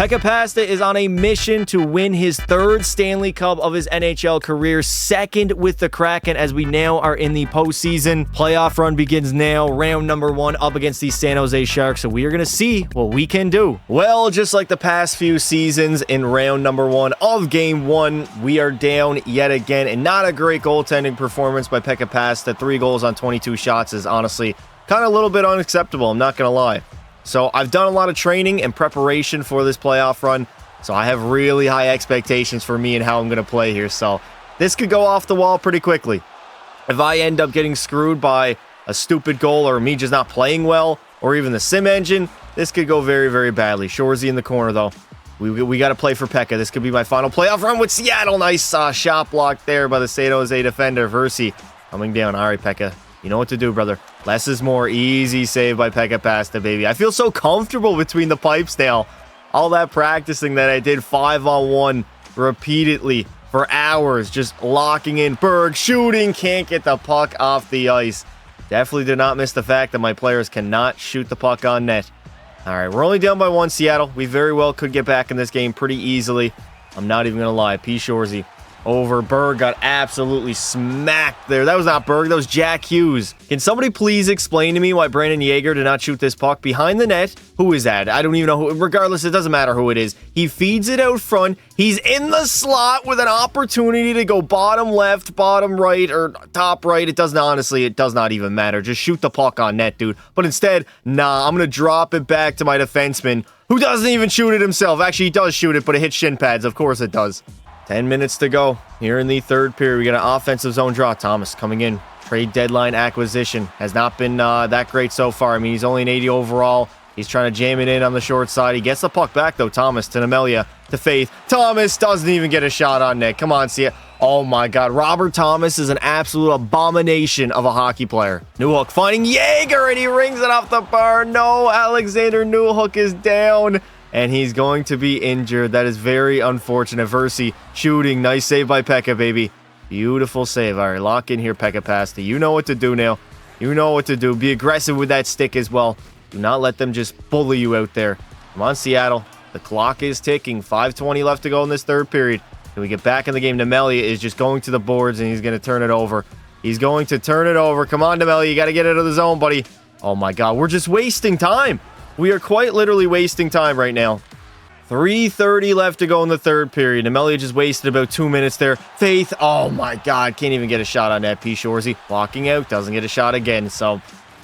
Pekka Pasta is on a mission to win his third Stanley Cup of his NHL career, second with the Kraken, as we now are in the postseason. Playoff run begins now, round number 1 up against the San Jose Sharks, so we are going to see what we can do. Well, just like the past few seasons, in round number 1 of game 1, we are down yet again, and not a great goaltending performance by Pekka Pasta. 3 goals on 22 shots is honestly kind of a little bit unacceptable, I'm not going to lie. So I've done a lot of training and preparation for this playoff run, so I have really high expectations for me and how I'm going to play here. So this could go off the wall pretty quickly. If I end up getting screwed by a stupid goal or me just not playing well or even the sim engine, this could go very, very badly. Shorzy in the corner, though. We got to play for Pekka. This could be my final playoff run with Seattle. Nice shot block there by the San Jose defender. Versi coming down. All right, Pekka. You know what to do, brother. Less is more. Easy save by Pekka Pasta, baby. I feel so comfortable between the pipes now. All that practicing that I did 5-on-1 repeatedly for hours, just locking in. Berg shooting, can't get the puck off the ice. Definitely did not miss the fact that my players cannot shoot the puck on net. All right, we're only down by 1, Seattle. We very well could get back in this game pretty easily. I'm not even going to lie. P. Shorzy over. Berg got absolutely smacked there. That was not Berg, that was Jack Hughes. Can somebody please explain to me why Brandon Yeager did not shoot this puck behind the net? Who is that? I don't even know who. Regardless, it doesn't matter who it is. He feeds it out front. He's in the slot with an opportunity to go bottom left, bottom right, or top right. It does not even matter. Just shoot the puck on net, dude. But instead, nah, I'm going to drop it back to my defenseman, who doesn't even shoot it himself. Actually, he does shoot it, but it hits shin pads. Of course it does. 10 minutes to go here in the third period. We got an offensive zone draw. Thomas coming in. Trade deadline acquisition. Has not been that great so far. I mean, he's only an 80 overall. He's trying to jam it in on the short side. He gets the puck back, though. Thomas to Nemelia to Faith. Thomas doesn't even get a shot on net. Come on, see it. Oh, my God. Robert Thomas is an absolute abomination of a hockey player. Newhook finding Yeager, and he rings it off the bar. No, Alexander Newhook is down, and he's going to be injured. That is very unfortunate. Versi shooting. Nice save by Pekka, baby. Beautiful save. All right, lock in here, Pekka Pasta. You know what to do now. You know what to do. Be aggressive with that stick as well. Do not let them just bully you out there. Come on, Seattle. The clock is ticking. 5:20 left to go in this third period. Can we get back in the game? Nemelia is just going to the boards, and he's going to turn it over. He's going to turn it over. Come on, Nemelia. You got to get out of the zone, buddy. Oh, my God. We're just wasting time. We are quite literally wasting time right now. 3:30 left to go in the third period. Nemelia just wasted about 2 minutes there. Faith, oh my God, can't even get a shot on that. P. Shorzy walking out, doesn't get a shot again. So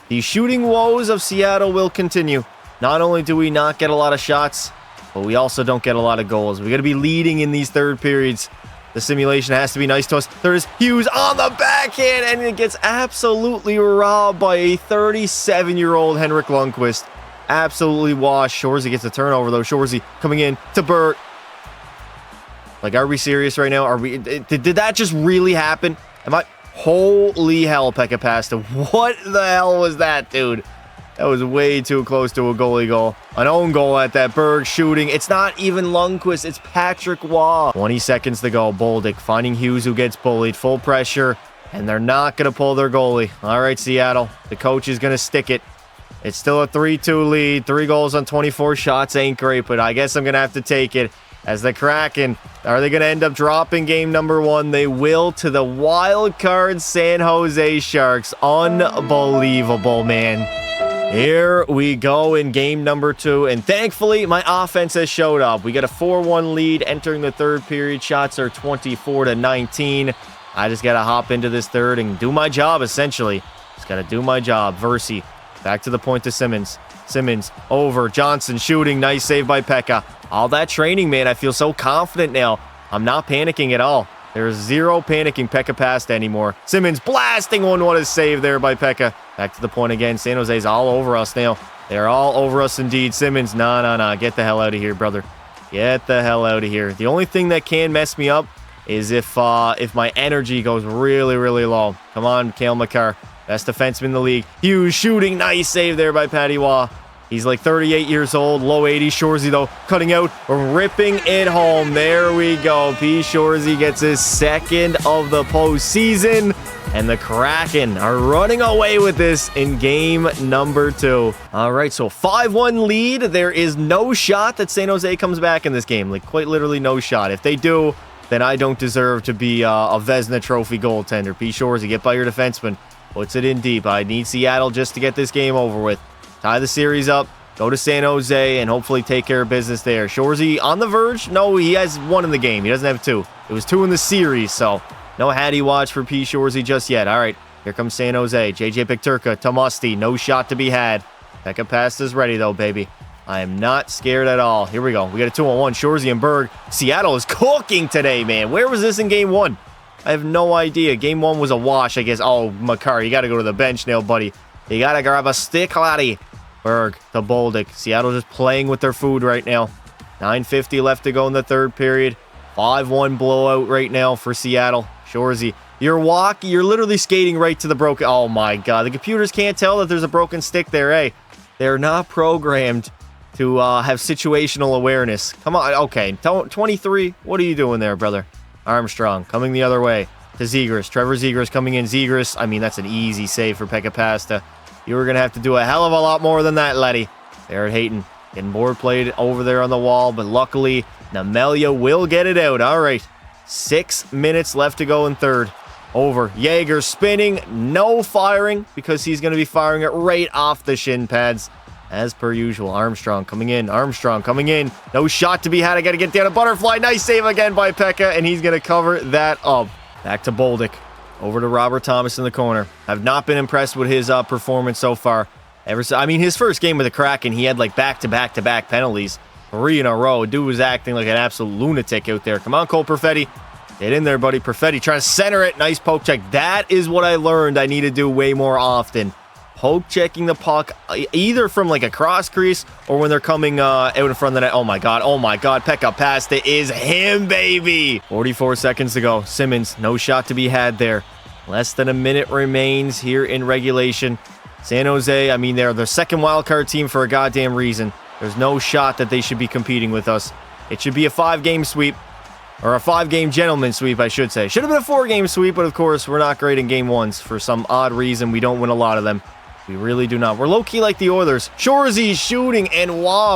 the shooting woes of Seattle will continue. Not only do we not get a lot of shots, but we also don't get a lot of goals. We got to be leading in these third periods. The simulation has to be nice to us. There's Hughes on the backhand, and it gets absolutely robbed by a 37-year-old Henrik Lundqvist. Absolutely washed. Shorzy gets a turnover, though. Shorzy coming in to Burt. Like, are we serious right now? Are we? Did that just really happen? Am I? Holy hell, Pekka Pasta. What the hell was that, dude? That was way too close to a goalie goal. An own goal at that. Berg shooting. It's not even Lundqvist. It's Patrick Waugh. 20 seconds to go. Bolduc finding Hughes, who gets bullied. Full pressure. And they're not going to pull their goalie. All right, Seattle. The coach is going to stick it. It's still a 3-2 lead. 3 goals on 24 shots ain't great, but I guess I'm going to have to take it. As the Kraken, are they going to end up dropping game number 1? They will, to the wild card San Jose Sharks. Unbelievable, man. Here we go in game number 2, and thankfully my offense has showed up. We got a 4-1 lead entering the third period. Shots are 24-19. I just got to hop into this third and do my job, essentially. Just got to do my job. Versi back to the point to Simmons. Simmons over. Johnson shooting. Nice save by Pekka. All that training, man. I feel so confident now. I'm not panicking at all. There's zero panicking Pekka Pasta anymore. Simmons blasting one. What a save there by Pekka. Back to the point again. San Jose's all over us now. They're all over us indeed. Simmons, nah. Get the hell out of here, brother. Get the hell out of here. The only thing that can mess me up is if my energy goes really, really low. Come on, Cale Makar. Best defenseman in the league. Hughes shooting. Nice save there by Patty Waugh. He's like 38 years old. Low 80s. Shorzy, though, cutting out. Ripping it home. There we go. P. Shorzy gets his second of the postseason. And the Kraken are running away with this in game number 2. All right, so 5-1 lead. There is no shot that San Jose comes back in this game. Like, quite literally no shot. If they do, then I don't deserve to be a Vezina Trophy goaltender. P. Shorzy, get by your defenseman. Puts it in deep. I need Seattle just to get this game over with. Tie the series up. Go to San Jose and hopefully take care of business there. Shorzy on the verge? No, he has 1 in the game. He doesn't have 2. It was 2 in the series, so no Hattie watch for P. Shorzy just yet. All right, here comes San Jose. JJ Peterka to Musty. No shot to be had. Pekka Pasta's ready, though, baby. I am not scared at all. Here we go. We got a 2-on-1. Shorzy and Berg. Seattle is cooking today, man. Where was this in game 1? I have no idea. Game 1 was a wash, I guess. Oh, Makar, you got to go to the bench now, buddy. You got to grab a stick, laddie. Berg to Bolduc. Seattle just playing with their food right now. 9:50 left to go in the 3rd period. 5-1 blowout right now for Seattle. Shorzy, you're literally skating right to the broken... Oh, my God. The computers can't tell that there's a broken stick there, eh? They're not programmed to have situational awareness. Come on. Okay, 23. What are you doing there, brother? Armstrong coming the other way to Zegras. Trevor Zegras coming in. Zegras, I mean, that's an easy save for Pekka Pasta. You were going to have to do a hell of a lot more than that, laddie. Barrett Hayton getting board played over there on the wall, but luckily, Nemelia will get it out. All right, 6 minutes left to go in 3rd. Over. Jaeger spinning. No firing because he's going to be firing it right off the shin pads. As per usual, Armstrong coming in. Armstrong coming in. No shot to be had. I got to get down a butterfly. Nice save again by Pekka, and he's going to cover that up. Back to Bolduc. Over to Robert Thomas in the corner. I've not been impressed with his performance so far. I mean, his first game with the Kraken, he had like back-to-back penalties. 3 in a row. Dude was acting like an absolute lunatic out there. Come on, Cole Perfetti. Get in there, buddy. Perfetti trying to center it. Nice poke check. That is what I learned I need to do way more often. Poke checking the puck, either from like a cross crease or when they're coming out in front of the net. Oh my God. Oh my God. Pekka Pasta is him, baby. 44 seconds to go. Simmons, no shot to be had there. Less than a minute remains here in regulation. San Jose, I mean, they're the second wildcard team for a goddamn reason. There's no shot that they should be competing with us. It should be a 5-game sweep. Or a 5-game gentleman sweep, I should say. Should have been a 4-game sweep, but of course, we're not great in game 1s. For some odd reason, we don't win a lot of them. We really do not. We're low-key like the Oilers. Shorzy shooting and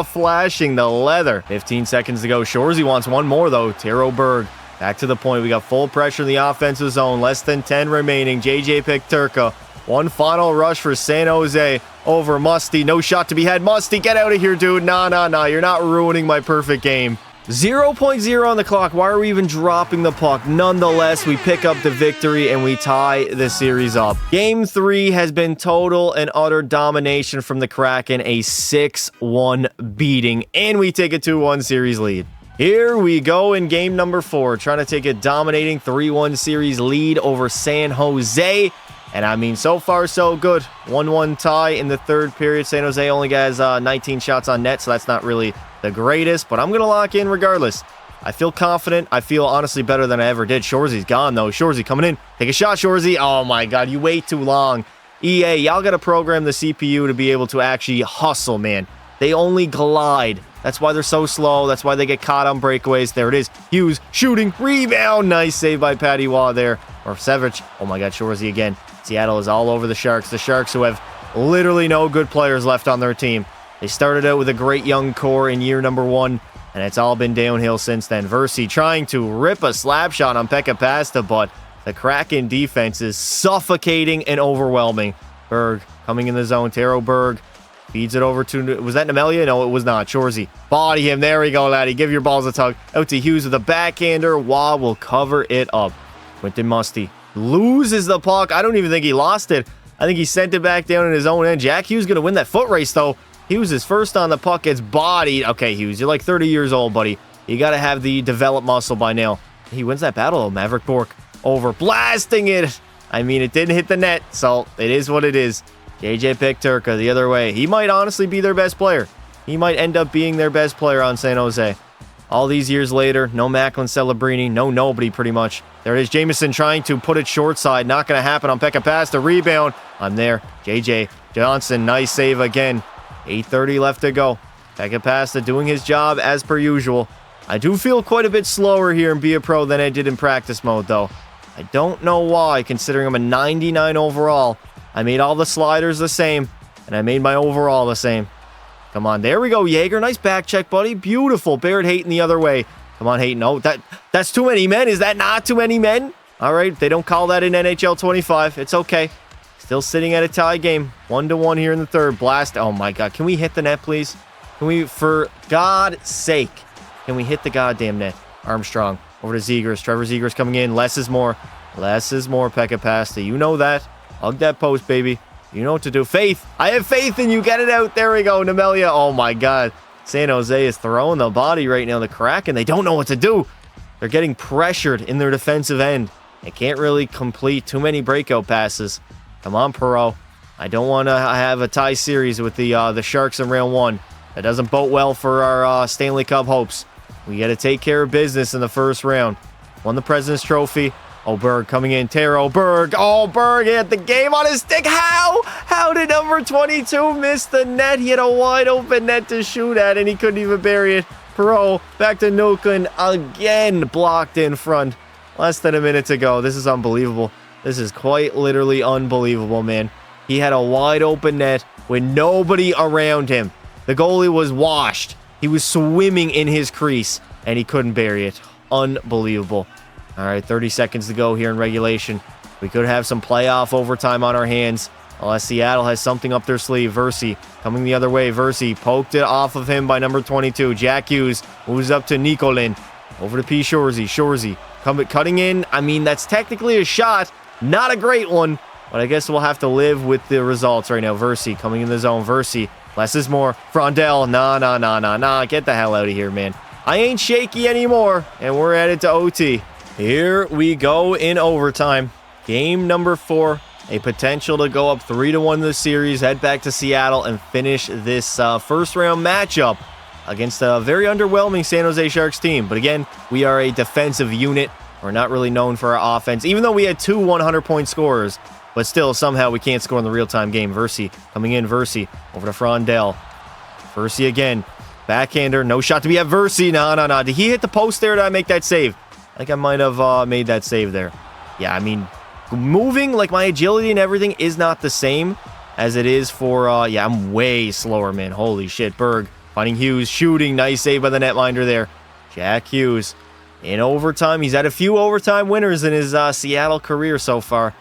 flashing the leather. 15 seconds to go. Shorzy wants 1 more, though. Tero Berg back to the point. We got full pressure in the offensive zone. Less than 10 remaining. JJ Peterka. 1 final rush for San Jose over Musty. No shot to be had. Musty, get out of here, dude. Nah. You're not ruining my perfect game. 0.0 on the clock. Why are we even dropping the puck? Nonetheless, we pick up the victory and we tie the series up. Game 3 has been total and utter domination from the Kraken. A 6-1 beating. And we take a 2-1 series lead. Here we go in game number 4. Trying to take a dominating 3-1 series lead over San Jose. And I mean, so far, so good. 1-1 tie in the 3rd period. San Jose only has 19 shots on net, so that's not really the greatest, but I'm going to lock in regardless. I feel confident. I feel honestly better than I ever did. Shorzy's gone, though. Shorzy coming in. Take a shot, Shorzy. Oh, my God. You wait too long. EA, y'all got to program the CPU to be able to actually hustle, man. They only glide. That's why they're so slow. That's why they get caught on breakaways. There it is. Hughes shooting. Rebound. Nice save by Patty Waugh there. Or Sevich. Oh, my God. Shorzy again. Seattle is all over the Sharks. The Sharks who have literally no good players left on their team. They started out with a great young core in year number 1, and it's all been downhill since then. Versi trying to rip a slap shot on Pekka Pasta, but the Kraken defense is suffocating and overwhelming. Berg coming in the zone. Tero Berg feeds it over to... Was that Nemelia? No, it was not. Shorzy. Body him. There we go, laddie. Give your balls a tug. Out to Hughes with a backhander. Waugh will cover it up. Quentin Musty loses the puck. I don't even think he lost it. I think he sent it back down in his own end. Jack Hughes going to win that foot race, though. Hughes is first on the puck, gets bodied. Okay, Hughes, you're like 30 years old, buddy. You got to have the developed muscle by now. He wins that battle, though. Maverick Bourque over, blasting it. I mean, it didn't hit the net, so it is what it is. JJ Peterka the other way. He might honestly be their best player. He might end up being their best player on San Jose. All these years later, no Macklin Celebrini, no nobody pretty much. There it is, Jameson trying to put it short side. Not going to happen on Pekka Pasta. Rebound. I'm there. JJ Johnson, nice save again. 8:30 left to go. Pekka Pasta doing his job as per usual. I do feel quite a bit slower here in Be A Pro than I did in practice mode, though. I don't know why, considering I'm a 99 overall. I made all the sliders the same, and I made my overall the same. Come on, there we go, Jaeger. Nice back check, buddy. Beautiful. Barrett Hayton the other way. Come on, Hayton. Oh, that's too many men. Is that not too many men? All right, they don't call that in NHL 25. It's okay. Still sitting at a tie game. 1-1 here in the third. Blast. Oh, my God. Can we hit the net, please? Can we, for God's sake, can we hit the goddamn net? Armstrong over to Zegers. Trevor Zegers coming in. Less is more. Less is more, Pekka Pasta. You know that. Hug that post, baby. You know what to do. Faith. I have faith in you. Get it out. There we go. Nemelia. Oh, my God. San Jose is throwing the body right now. The Kraken, they don't know what to do. They're getting pressured in their defensive end. They can't really complete too many breakout passes. Come on, Perreault. I don't want to have a tie series with the Sharks in round one. That doesn't bode well for our Stanley Cup hopes. We got to take care of business in the first round. Won the President's Trophy. Oh, Berg coming in. Taro, Berg. Oh, Berg hit the game on his stick. How? How did number 22 miss the net? He had a wide open net to shoot at, and he couldn't even bury it. Perreault back to Nuklin. Again blocked in front. Less than a minute to go. This is unbelievable. This is quite literally unbelievable, man. He had a wide open net with nobody around him. The goalie was washed. He was swimming in his crease, and he couldn't bury it. Unbelievable. All right, 30 seconds to go here in regulation. We could have some playoff overtime on our hands, unless Seattle has something up their sleeve. Versi coming the other way. Versi poked it off of him by number 22. Jack Hughes moves up to Nikolin. Over to P. Shorzy. Shorzy cutting in. I mean, that's technically a shot. Not a great one, but I guess we'll have to live with the results right now. Versi coming in the zone. Versi. Less is more. Frondell. Nah. Get the hell out of here, man. I ain't shaky anymore, and we're headed to OT. Here we go in overtime. Game number 4. A potential to go up 3-1 in the series, head back to Seattle, and finish this first-round matchup against a very underwhelming San Jose Sharks team. But again, we are a defensive unit. We're not really known for our offense, even though we had 2 100-point scorers. But still, somehow we can't score in the real-time game. Versi coming in. Versi over to Frondell. Versi again. Backhander. No shot to be at Versi. No. Did he hit the post there, or did I make that save? I think I might have made that save there. Yeah, I mean, moving, like my agility and everything is not the same as it is for, yeah, I'm way slower, man. Holy shit. Berg finding Hughes, shooting. Nice save by the netminder there. Jack Hughes in overtime. He's had a few overtime winners in his Seattle career so far.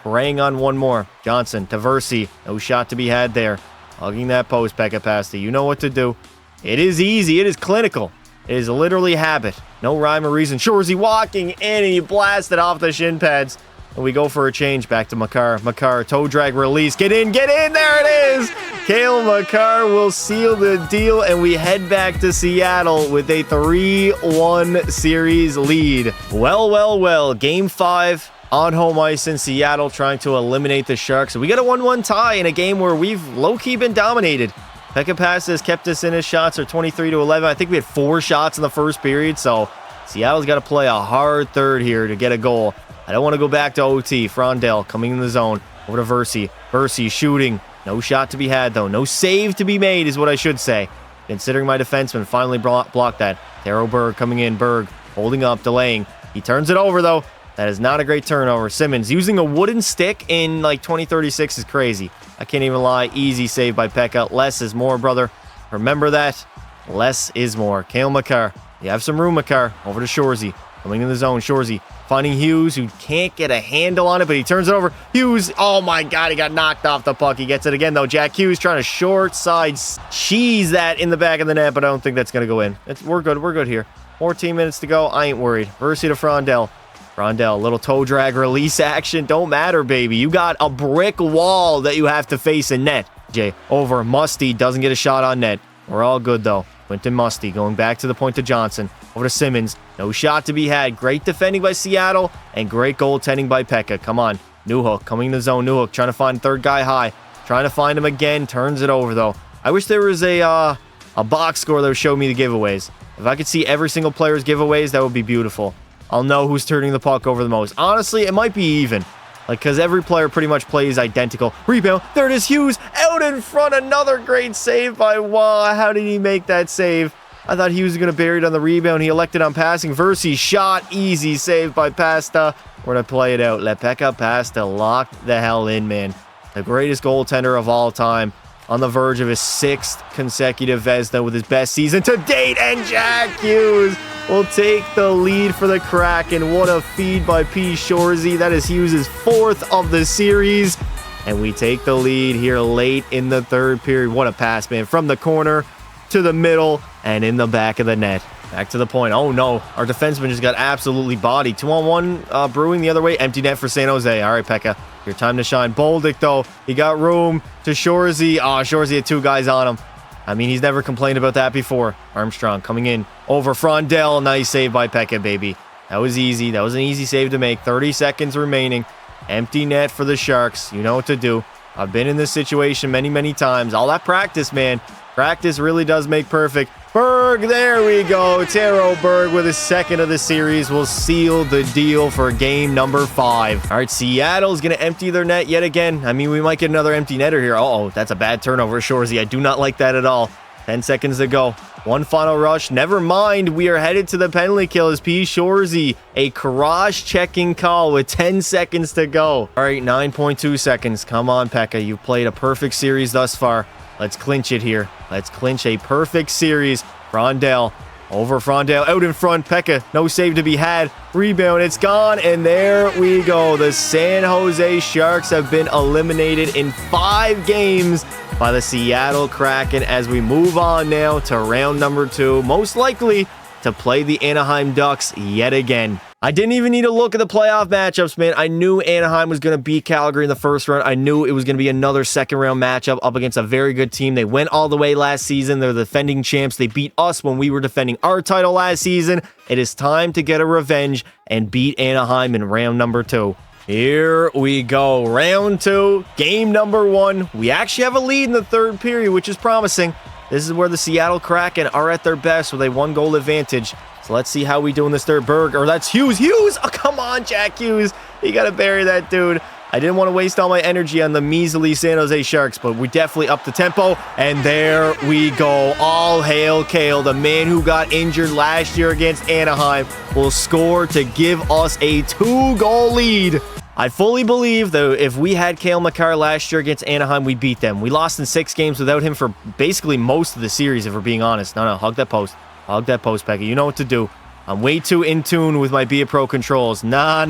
Preying on one more. Johnson to Versi. No shot to be had there. Hugging that post, Pekka Pasta. You know what to do. It is easy. It is clinical. It is literally habit. No rhyme or reason. Shorzy walking in, and he blasted off the shin pads. And we go for a change. Back to Makar. Makar, toe drag release. Get in. There it is. Cale Makar will seal the deal, and we head back to Seattle with a 3-1 series lead. Well. Game 5 on home ice in Seattle, trying to eliminate the Sharks. We got a 1-1 tie in a game where we've low-key been dominated. Pekka Pasta has kept us in his shots, are 23-11. I think we had 4 shots in the first period, so Seattle's got to play a hard third here to get a goal. I don't want to go back to OT. Frondell coming in the zone. Over to Versi. Versi shooting. No shot to be had, though. No save to be made is what I should say, considering my defenseman finally blocked that. Taro Berg coming in. Berg holding up, delaying. He turns it over, though. That is not a great turnover. Simmons using a wooden stick in like 2036 is crazy. I can't even lie. Easy save by Pekka. Less is more, brother. Remember that. Less is more. Cale Makar. You have some room, Makar. Over to Shorzy. Coming in the zone. Shorzy finding Hughes, who can't get a handle on it, but he turns it over. Hughes. Oh, my God. He got knocked off the puck. He gets it again, though. Jack Hughes trying to short side cheese that in the back of the net, but I don't think that's going to go in. We're good. We're good here. 14 minutes to go. I ain't worried. Versi to Frondell. Frondell, little toe drag release action. Don't matter, baby. You got a brick wall that you have to face in net. Jay, over. Musty doesn't get a shot on net. We're all good, though. Quentin Musty going back to the point to Johnson. Over to Simmons. No shot to be had. Great defending by Seattle and great goaltending by Pekka. Come on. Newhook coming in the zone. Newhook trying to find third guy high. Trying to find him again. Turns it over, though. I wish there was a box score that would show me the giveaways. If I could see every single player's giveaways, that would be beautiful. I'll know who's turning the puck over the most. Honestly, it might be even. Like, because every player pretty much plays identical. Rebound. There it is. Hughes out in front. Another great save by Wah. How did he make that save? I thought he was going to bury it on the rebound. He elected on passing. Versi shot. Easy save by Pasta. We're going to play it out. Lepeka Pasta locked the hell in, man. The greatest goaltender of all time. On the verge of his 6th consecutive Vezina with his best season to date. And Jack Hughes will take the lead for the Kraken. What a feed by P. Shorzy. That is Hughes' 4th of the series. And we take the lead here late in the 3rd period. What a pass, man. From the corner to the middle and in the back of the net. Back to the point. Oh, no. Our defenseman just got absolutely bodied. 2-on-1 brewing the other way. Empty net for San Jose. All right, Pekka. Your time to shine. Bolduc, though. He got room to Shorzy. Oh, Shorzy had 2 guys on him. I mean, he's never complained about that before. Armstrong coming in over Frondell. Nice save by Pekka, baby. That was easy. That was an easy save to make. 30 seconds remaining. Empty net for the Sharks. You know what to do. I've been in this situation many, many times. All that practice, man. Practice really does make perfect. Berg, there we go. Taro Berg with his 2nd of the series will seal the deal for game number 5. All right, Seattle's going to empty their net yet again. I mean, we might get another empty netter here. Uh-oh, that's a bad turnover, Shorzy. I do not like that at all. 10 seconds to go. One final rush. Never mind. We are headed to the penalty kill as P. Shorzy. A cross-checking call with 10 seconds to go. All right, 9.2 seconds. Come on, Pekka. You've played a perfect series thus far. Let's clinch it here. Let's clinch a perfect series. Frondell. Over Frondell. Out in front. Pekka. No save to be had. Rebound. It's gone. And there we go. The San Jose Sharks have been eliminated in 5 games by the Seattle Kraken as we move on now to round number 2. Most likely to play the Anaheim Ducks yet again. I didn't even need to look at the playoff matchups, man. I knew Anaheim was going to beat Calgary in the first round. I knew it was going to be another second-round matchup up against a very good team. They went all the way last season. They're the defending champs. They beat us when we were defending our title last season. It is time to get a revenge and beat Anaheim in round number 2. Here we go. Round 2, game number 1. We actually have a lead in the 3rd period, which is promising. This is where the Seattle Kraken are at their best with a 1-goal advantage. So let's see how we do in this 3rd. Berg, or that's Hughes. Hughes! Oh, come on, Jack Hughes. You got to bury that dude. I didn't want to waste all my energy on the measly San Jose Sharks, but we definitely upped the tempo. And there we go. All hail Cale, the man who got injured last year against Anaheim, will score to give us a 2-goal lead. I fully believe, though, if we had Cale Makar last year against Anaheim, we beat them. We lost in 6 games without him for basically most of the series, if we're being honest. No, hug that post. Hug that post, Pekka. You know what to do. I'm way too in tune with my Be A Pro controls. Nah.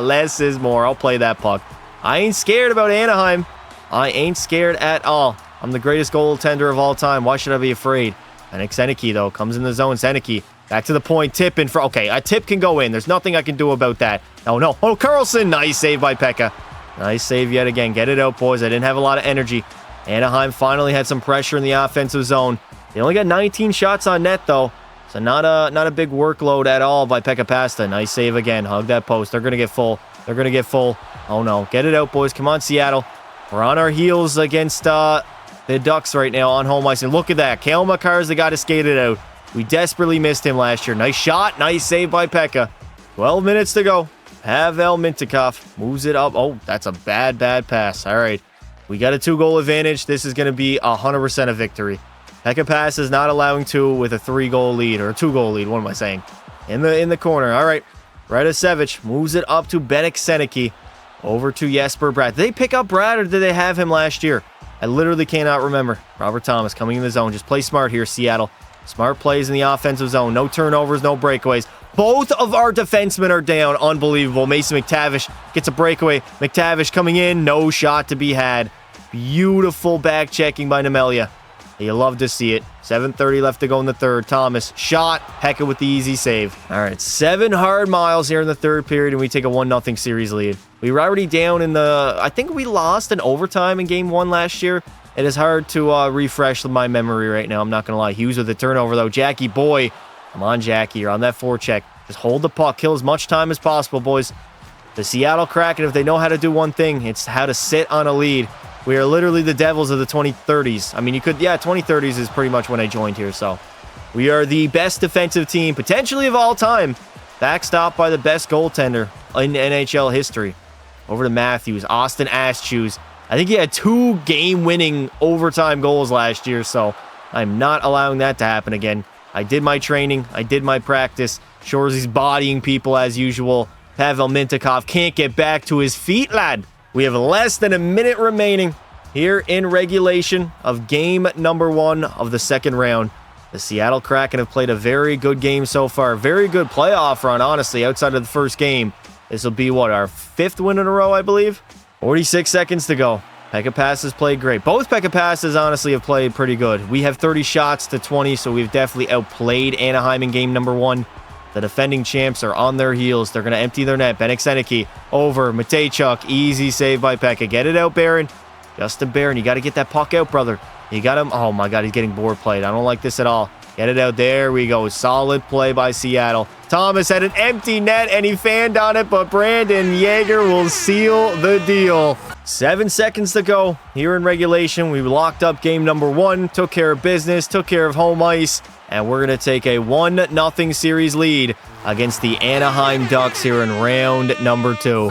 Less is more. I'll play that puck. I ain't scared about Anaheim. I ain't scared at all. I'm the greatest goaltender of all time. Why should I be afraid? And Seneke, though, comes in the zone. Seneke, back to the point. Tip in for... Okay, a tip can go in. There's nothing I can do about that. No. Oh, Carlson. Nice save by Pekka. Nice save yet again. Get it out, boys. I didn't have a lot of energy. Anaheim finally had some pressure in the offensive zone. They only got 19 shots on net, though. So not a big workload at all by Pekka Pasta. Nice save again. Hug that post. They're going to get full. Oh, no. Get it out, boys. Come on, Seattle. We're on our heels against the Ducks right now on home ice. And look at that. Cale Makar is the guy to skate it out. We desperately missed him last year. Nice shot. Nice save by Pekka. 12 minutes to go. Pavel Mintyukov moves it up. Oh, that's a bad pass. All right. We got a 2-goal advantage. This is going to be 100% a victory. Pekka Pass is not allowing 2 with a 3-goal lead, or a 2-goal lead. What am I saying? In the corner. All right. Radosevich moves it up to Benik Seneke. Over to Jesper Bratt. Did they pick up Bratt, or did they have him last year? I literally cannot remember. Robert Thomas coming in the zone. Just play smart here, Seattle. Smart plays in the offensive zone. No turnovers, no breakaways. Both of our defensemen are down. Unbelievable. Mason McTavish gets a breakaway. McTavish coming in. No shot to be had. Beautiful back checking by Nemelia. You love to see it. 7:30 left to go in the 3rd. Thomas shot. Pekka with the easy save. All right, 7 hard miles here in the 3rd period, and we take a 1-0 series lead. We were already down in the... I think we lost in overtime in Game 1 last year. It is hard to refresh my memory right now. I'm not going to lie. Hughes with the turnover, though. Jackie boy. Come on, Jackie. You're on that forecheck. Just hold the puck. Kill as much time as possible, boys. The Seattle Kraken, if they know how to do one thing, it's how to sit on a lead. We are literally the Devils of the 2030s. I mean, 2030s is pretty much when I joined here, so. We are the best defensive team, potentially of all time. Backstopped by the best goaltender in NHL history. Over to Matthews. Austin Askews. I think he had 2 game-winning overtime goals last year, so I'm not allowing that to happen again. I did my training. I did my practice. Shorzy's bodying people as usual. Pavel Mintyukov can't get back to his feet, lad. We have less than a minute remaining here in regulation of game number 1 of the second round. The Seattle Kraken have played a very good game so far. Very good playoff run, honestly, outside of the first game. This will be, what, our 5th win in a row, I believe? 46 seconds to go. Pekka Pass has played great. Both Pekka Passes, honestly, have played pretty good. We have 30 shots to 20, so we've definitely outplayed Anaheim in game number 1. The defending champs are on their heels. They're going to empty their net. Bennik Senecki over. Matejchuk. Easy save by Pekka. Get it out, Barron. Justin Barron, you got to get that puck out, brother. You got him. Oh, my God, he's getting board played. I don't like this at all. Get it out. There we go. Solid play by Seattle. Thomas had an empty net, and he fanned on it, but Brandon Yager will seal the deal. 7 seconds to go here in regulation. We locked up game number 1, took care of business, took care of home ice, and we're going to take a 1-0 series lead against the Anaheim Ducks here in round number 2.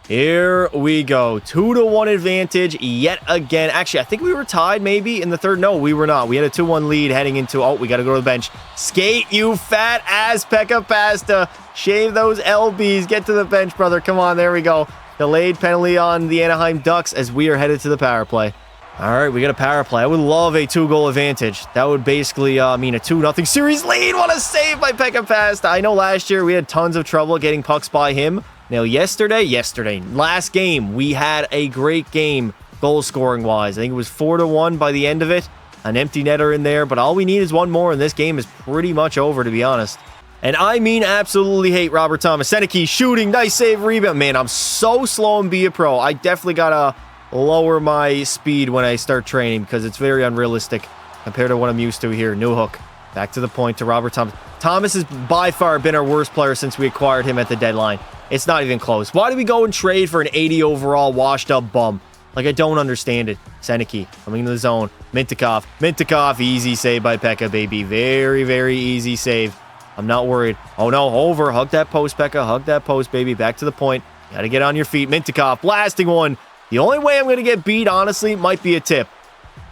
Here we go. 2-1 advantage yet again. Actually, I think we were tied maybe in the third. No, we were not. We had a 2-1 lead heading into... Oh, we got to go to the bench. Skate, you fat ass Pekka Pasta. Shave those LBs. Get to the bench, brother. Come on, there we go. Delayed penalty on the Anaheim Ducks as we are headed to the power play. All right, we got a power play. I would love a 2-goal advantage. That would basically mean a 2-0 series lead. What a save by Pekka Pasta. I know last year we had tons of trouble getting pucks by him. Now, last game, we had a great game goal-scoring wise. I think it was 4-1 by the end of it. An empty netter in there, but all we need is one more, and this game is pretty much over, to be honest. And I mean absolutely hate Robert Thomas. Senecki shooting, nice save, rebound. Man, I'm so slow and be a pro. I definitely got to lower my speed when I start training because it's very unrealistic compared to what I'm used to here. Newhook, back to the point to Robert Thomas. Thomas has by far been our worst player since we acquired him at the deadline. It's not even close. Why do we go and trade for an 80 overall washed up bum? Like, I don't understand it. Senecki coming into the zone. Mintyukov, easy save by Pekka, baby. Very, very easy save. I'm not worried. Oh, no, over. Hug that post, Pekka. Hug that post, baby. Back to the point. Got to get on your feet. Mintyukov, blasting one. The only way I'm going to get beat, honestly, might be a tip.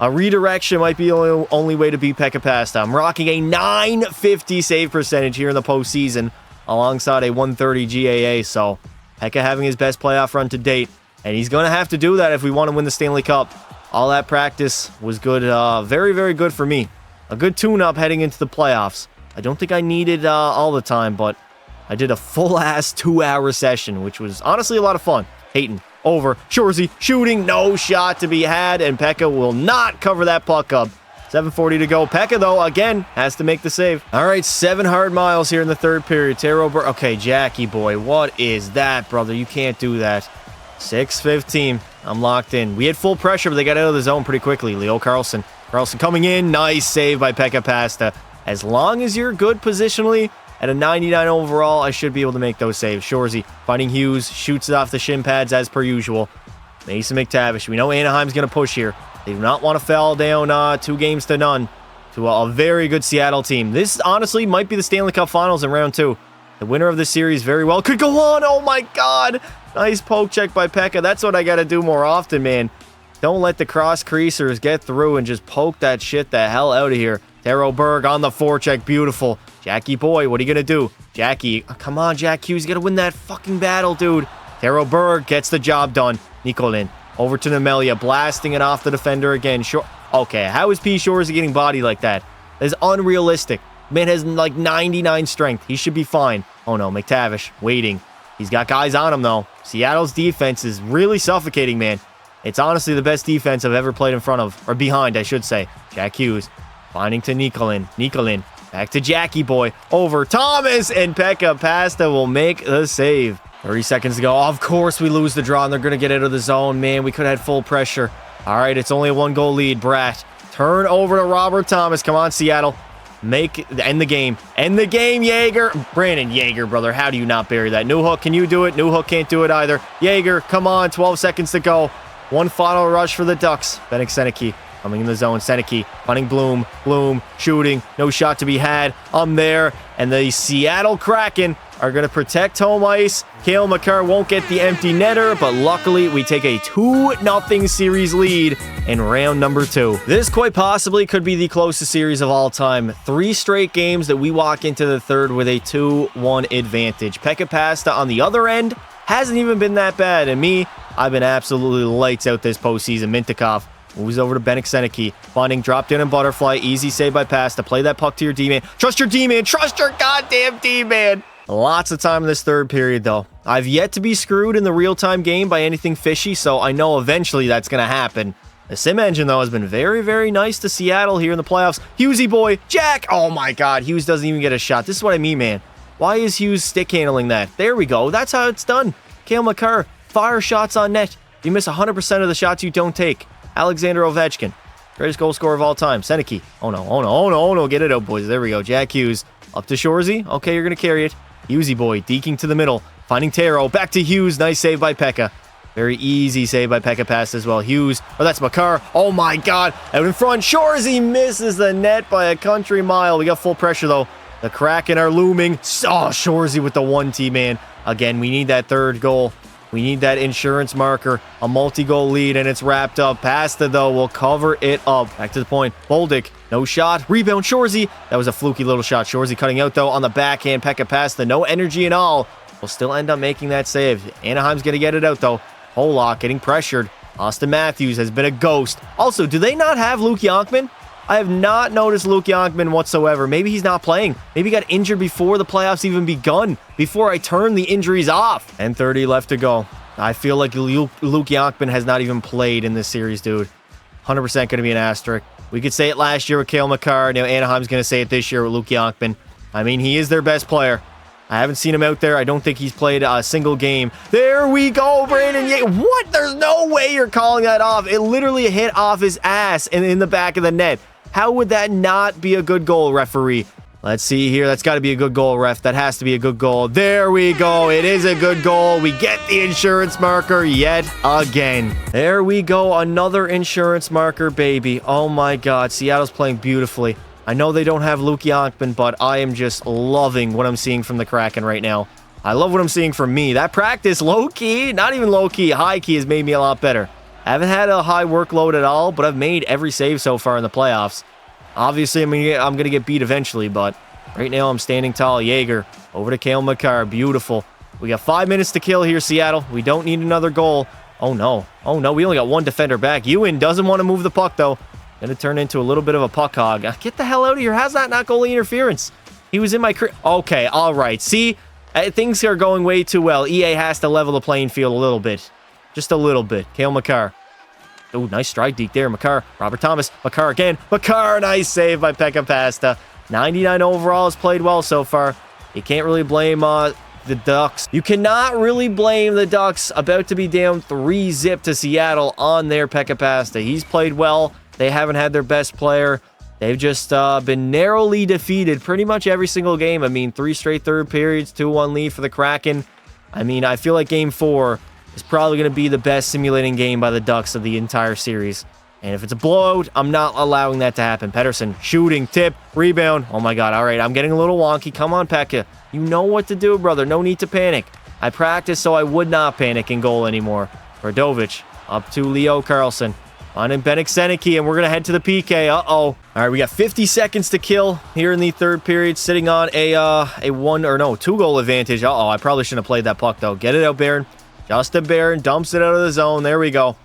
A redirection might be the only way to beat Pekka Pasta. I'm rocking a 950 save percentage here in the postseason alongside a 130 GAA. So Pekka having his best playoff run to date. And he's going to have to do that if we want to win the Stanley Cup. All that practice was good. Very, very good for me. A good tune-up heading into the playoffs. I don't think I needed all the time, but I did a full-ass 2-hour session, which was honestly a lot of fun. Hayton, over, Shorzy, shooting, no shot to be had, and Pekka will not cover that puck up. 7:40 to go. Pekka, though, again, has to make the save. All right, 7 hard miles here in the third period. Okay, Jackie boy, what is that, brother? You can't do that. 6:15. I'm locked in. We had full pressure, but they got out of the zone pretty quickly. Leo Carlson. Carlson coming in. Nice save by Pekka Pasta. As long as you're good positionally, at a 99 overall, I should be able to make those saves. Shorzy finding Hughes. Shoots it off the shin pads as per usual. Mason McTavish. We know Anaheim's going to push here. They do not want to fall down 2-0 to a very good Seattle team. This, honestly, might be the Stanley Cup Finals in round 2. The winner of this series very well could go on. Oh, my God. Nice poke check by Pekka. That's what I got to do more often, man. Don't let the cross creasers get through and just poke that shit the hell out of here. Taro Berg on the forecheck. Beautiful. Jackie boy, what are you going to do? Jackie, come on, Jack Hughes. You got to win that fucking battle, dude. Taro Berg gets the job done. Nikolin over to Nemelia, blasting it off the defender again. Okay, how is P. Shorzy getting bodied like that? That is unrealistic. Man has like 99 strength. He should be fine. Oh no, McTavish waiting. He's got guys on him though. Seattle's defense is really suffocating, man. It's honestly the best defense I've ever played in front of, or behind, I should say. Jack Hughes finding to Nikolin. Nikolin back to Jackie boy. Over Thomas, and Pekka Pasta will make the save. 30 seconds to go. Of course we lose the draw, and they're going to get out of the zone. Man, we could have had full pressure. All right, it's only a 1-goal lead. Bratt, turn over to Robert Thomas. Come on, Seattle. End the game. End the game, Yager. Brandon Yager, brother. How do you not bury that? Newhook, can you do it? Newhook can't do it either. Yager, come on. 12 seconds to go. One final rush for the Ducks. Bennik Senecki Coming in the zone, Seneke, finding Bloom. Bloom, shooting, no shot to be had. I'm there, and the Seattle Kraken are going to protect home ice. Cale Makar won't get the empty netter, but luckily we take a 2-0 series lead in round number 2. This quite possibly could be the closest series of all time. 3 straight games that we walk into the third with a 2-1 advantage. Pekka Pasta on the other end hasn't even been that bad, and me, I've been absolutely lights out this postseason. Mintyukov moves over to Bennik Seneke. Finding drop down and butterfly. Easy save by Pasta. Play that puck to your D-man. Trust your D-man. Trust your goddamn D-man. Lots of time in this third period, though. I've yet to be screwed in the real-time game by anything fishy, so I know eventually that's going to happen. The sim engine, though, has been very, very nice to Seattle here in the playoffs. Hughesy boy. Jack. Oh, my God. Hughes doesn't even get a shot. This is what I mean, man. Why is Hughes stick handling that? There we go. That's how it's done. Cale Makar, fire shots on net. You miss 100% of the shots you don't take. Alexander Ovechkin, greatest goal scorer of all time. Seneke. Oh no, oh no, oh no, oh no. Get it out, boys. There we go. Jack Hughes. Up to Shorzy. Okay, you're going to carry it. Hughesy boy, deking to the middle. Finding Taro. Back to Hughes. Nice save by Pekka. Very easy save by Pekka Pass as well. Hughes. Oh, that's Makar. Oh my God. Out in front. Shorzy misses the net by a country mile. We got full pressure, though. The Kraken are looming. Oh, Shorzy with the 1T, man. Again, we need that third goal. We need that insurance marker. A multi-goal lead, and it's wrapped up. Pasta, though, will cover it up. Back to the point. Bolduc, no shot. Rebound, Shorzy. That was a fluky little shot. Shorzy cutting out, though, on the backhand. Pekka Pasta, no energy at all. Will still end up making that save. Anaheim's going to get it out, though. Pollock getting pressured. Austin Matthews has been a ghost. Also, do they not have Luke Yonkman? I have not noticed Luke Yonkman whatsoever. Maybe he's not playing. Maybe he got injured before the playoffs even begun, before I turned the injuries off. And 30 left to go. I feel like Luke Yonkman has not even played in this series, dude. 100% going to be an asterisk. We could say it last year with Cale Makar. Now Anaheim's going to say it this year with Luke Yonkman. I mean, he is their best player. I haven't seen him out there. I don't think he's played a single game. There we go, Brandon. What? There's no way you're calling that off. It literally hit off his ass and in the back of the net. How would that not be a good goal, referee? Let's see here. That's got to be a good goal, ref. That has to be a good goal. There we go. It is a good goal. We get the insurance marker yet again. There we go. Another insurance marker, baby. Oh, my God. Seattle's playing beautifully. I know they don't have Luke Yonkman, but I am just loving what I'm seeing from the Kraken right now. I love what I'm seeing from me. That practice, low-key, not even low-key, high-key has made me a lot better. I haven't had a high workload at all, but I've made every save so far in the playoffs. Obviously, I'm going to get beat eventually, but right now I'm standing tall. Jaeger over to Cale Makar. Beautiful. We got 5 minutes to kill here, Seattle. We don't need another goal. Oh, no. Oh, no. We only got one defender back. Ewan doesn't want to move the puck, though. Going to turn into a little bit of a puck hog. Get the hell out of here. How's that not goalie interference? He was in my... Okay, all right. See, things are going way too well. EA has to level the playing field a little bit. Just a little bit. Cale Makar. Oh, nice strike deke there. Makar. Robert Thomas. Makar again. Makar. Nice save by Pekka Pasta. 99 overall has played well so far. You can't really blame the Ducks. You cannot really blame the Ducks about to be down 3-0 to Seattle on their Pekka Pasta. He's played well. They haven't had their best player. They've just been narrowly defeated pretty much every single game. I mean, 3 straight third periods, 2-1 lead for the Kraken. I mean, I feel like Game 4 is probably going to be the best simulating game by the Ducks of the entire series. And if it's a blowout, I'm not allowing that to happen. Pettersson, shooting, tip, rebound. Oh my God, all right, I'm getting a little wonky. Come on, Pekka. You know what to do, brother. No need to panic. I practiced so I would not panic in goal anymore. Radovic, up to Leo Carlson. On in Bennik Seneke, and we're going to head to the PK. Uh-oh. All right, we got 50 seconds to kill here in the third period, sitting on a 2-goal advantage. Uh-oh, I probably shouldn't have played that puck, though. Get it out, Barron. Justin Barron dumps it out of the zone. There we go.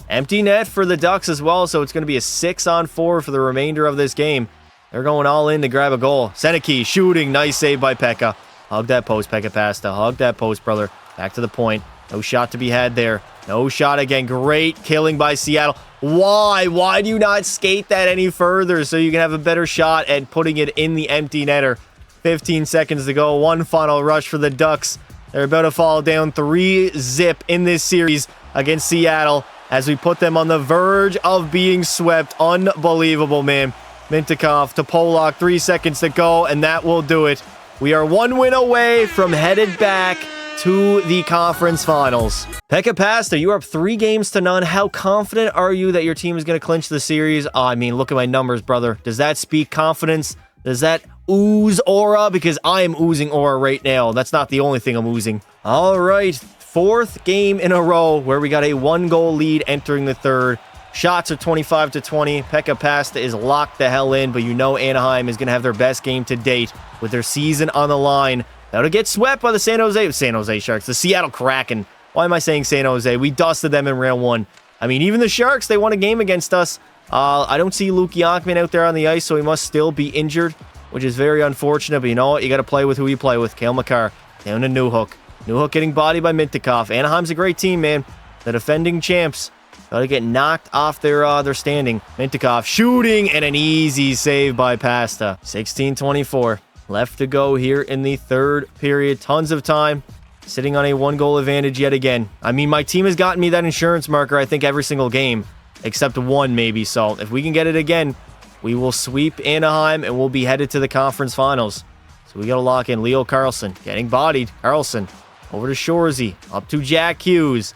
Empty net for the Ducks as well, so it's going to be a 6-on-4 for the remainder of this game. They're going all in to grab a goal. Seneke shooting. Nice save by Pekka. Hug that post, Pekka Pasta. Hug that post, brother. Back to the point. No shot to be had there. No shot again. Great killing by Seattle. Why? Why do you not skate that any further so you can have a better shot at putting it in the empty netter? 15 seconds to go. One final rush for the Ducks. They're about to fall down 3-0 in this series against Seattle as we put them on the verge of being swept. Unbelievable, man. Mintyukov to Pollock. 3 seconds to go, and that will do it. We are 1 win away from headed back to the conference finals. Pekka Pasta, you are up 3-0. How confident are you that your team is going to clinch the series? Oh, I mean, look at my numbers, brother. Does that speak confidence? Does that ooze aura? Because I am oozing aura right now. That's not the only thing I'm oozing. All right, 4th game in a row where we got a 1-goal lead entering the 3rd. Shots are 25-20. Pekka Pasta is locked the hell in, but you know Anaheim is going to have their best game to date with their season on the line. Now to get swept by the San Jose Sharks, the Seattle Kraken. Why am I saying San Jose? We dusted them in round 1. I mean, even the Sharks, they won a game against us. I don't see Luke Yonkman out there on the ice, so he must still be injured, which is very unfortunate. But you know what? You got to play with who you play with. Cale Makar down to Newhook. Newhook getting bodied by Mintyukov. Anaheim's a great team, man. The defending champs. Got to get knocked off their standing. Mintyukov shooting and an easy save by Pasta. 16-24. Left to go here in the 3rd period. Tons of time. Sitting on a 1-goal advantage yet again. I mean, my team has gotten me that insurance marker, I think, every single game. Except one, maybe. So, if we can get it again, we will sweep Anaheim and we'll be headed to the conference finals. So, we got to lock in Leo Carlson. Getting bodied. Carlson. Over to Shorzy. Up to Jack Hughes.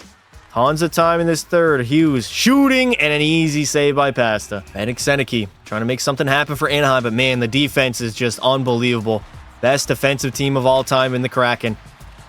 Tons of time in this 3rd. Hughes shooting and an easy save by Pasta. Vanek Seneke trying to make something happen for Anaheim, but man, the defense is just unbelievable. Best defensive team of all time in the Kraken.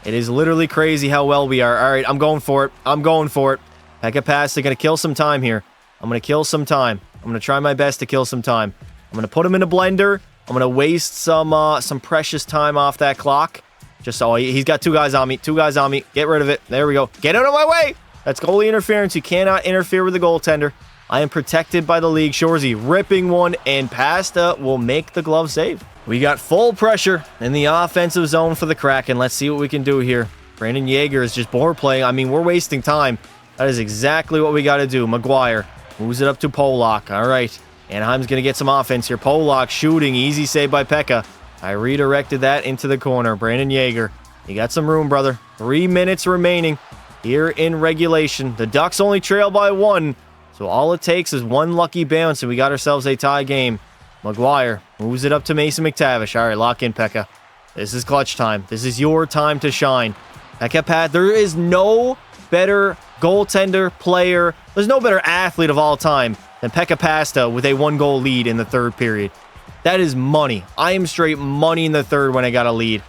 It is literally crazy how well we are. All right, I'm going for it. I'm going for it. Pekka Pasta going to kill some time here. I'm going to kill some time. I'm going to try my best to kill some time. I'm going to put him in a blender. I'm going to waste some precious time off that clock. Just so he's got 2 guys on me. 2 guys on me. Get rid of it. There we go. Get out of my way. That's goalie interference. You cannot interfere with the goaltender. I am protected by the league. Shorzy ripping one, and Pasta will make the glove save. We got full pressure in the offensive zone for the Kraken. Let's see what we can do here. Brandon Yeager is just board playing. I mean, we're wasting time. That is exactly what we got to do. Maguire moves it up to Polak. All right. Anaheim's going to get some offense here. Polak shooting. Easy save by Pekka. I redirected that into the corner. Brandon Yeager, you got some room, brother. 3 minutes remaining here in regulation. The Ducks only trail by 1. So all it takes is 1 lucky bounce, and we got ourselves a tie game. Maguire moves it up to Mason McTavish. All right, lock in, Pekka. This is clutch time. This is your time to shine. Pekka Pat, there is no better goaltender, player. There's no better athlete of all time than Pekka Pasta with a 1-goal lead in the 3rd period. That is money. I am straight money in the 3rd when I got a lead.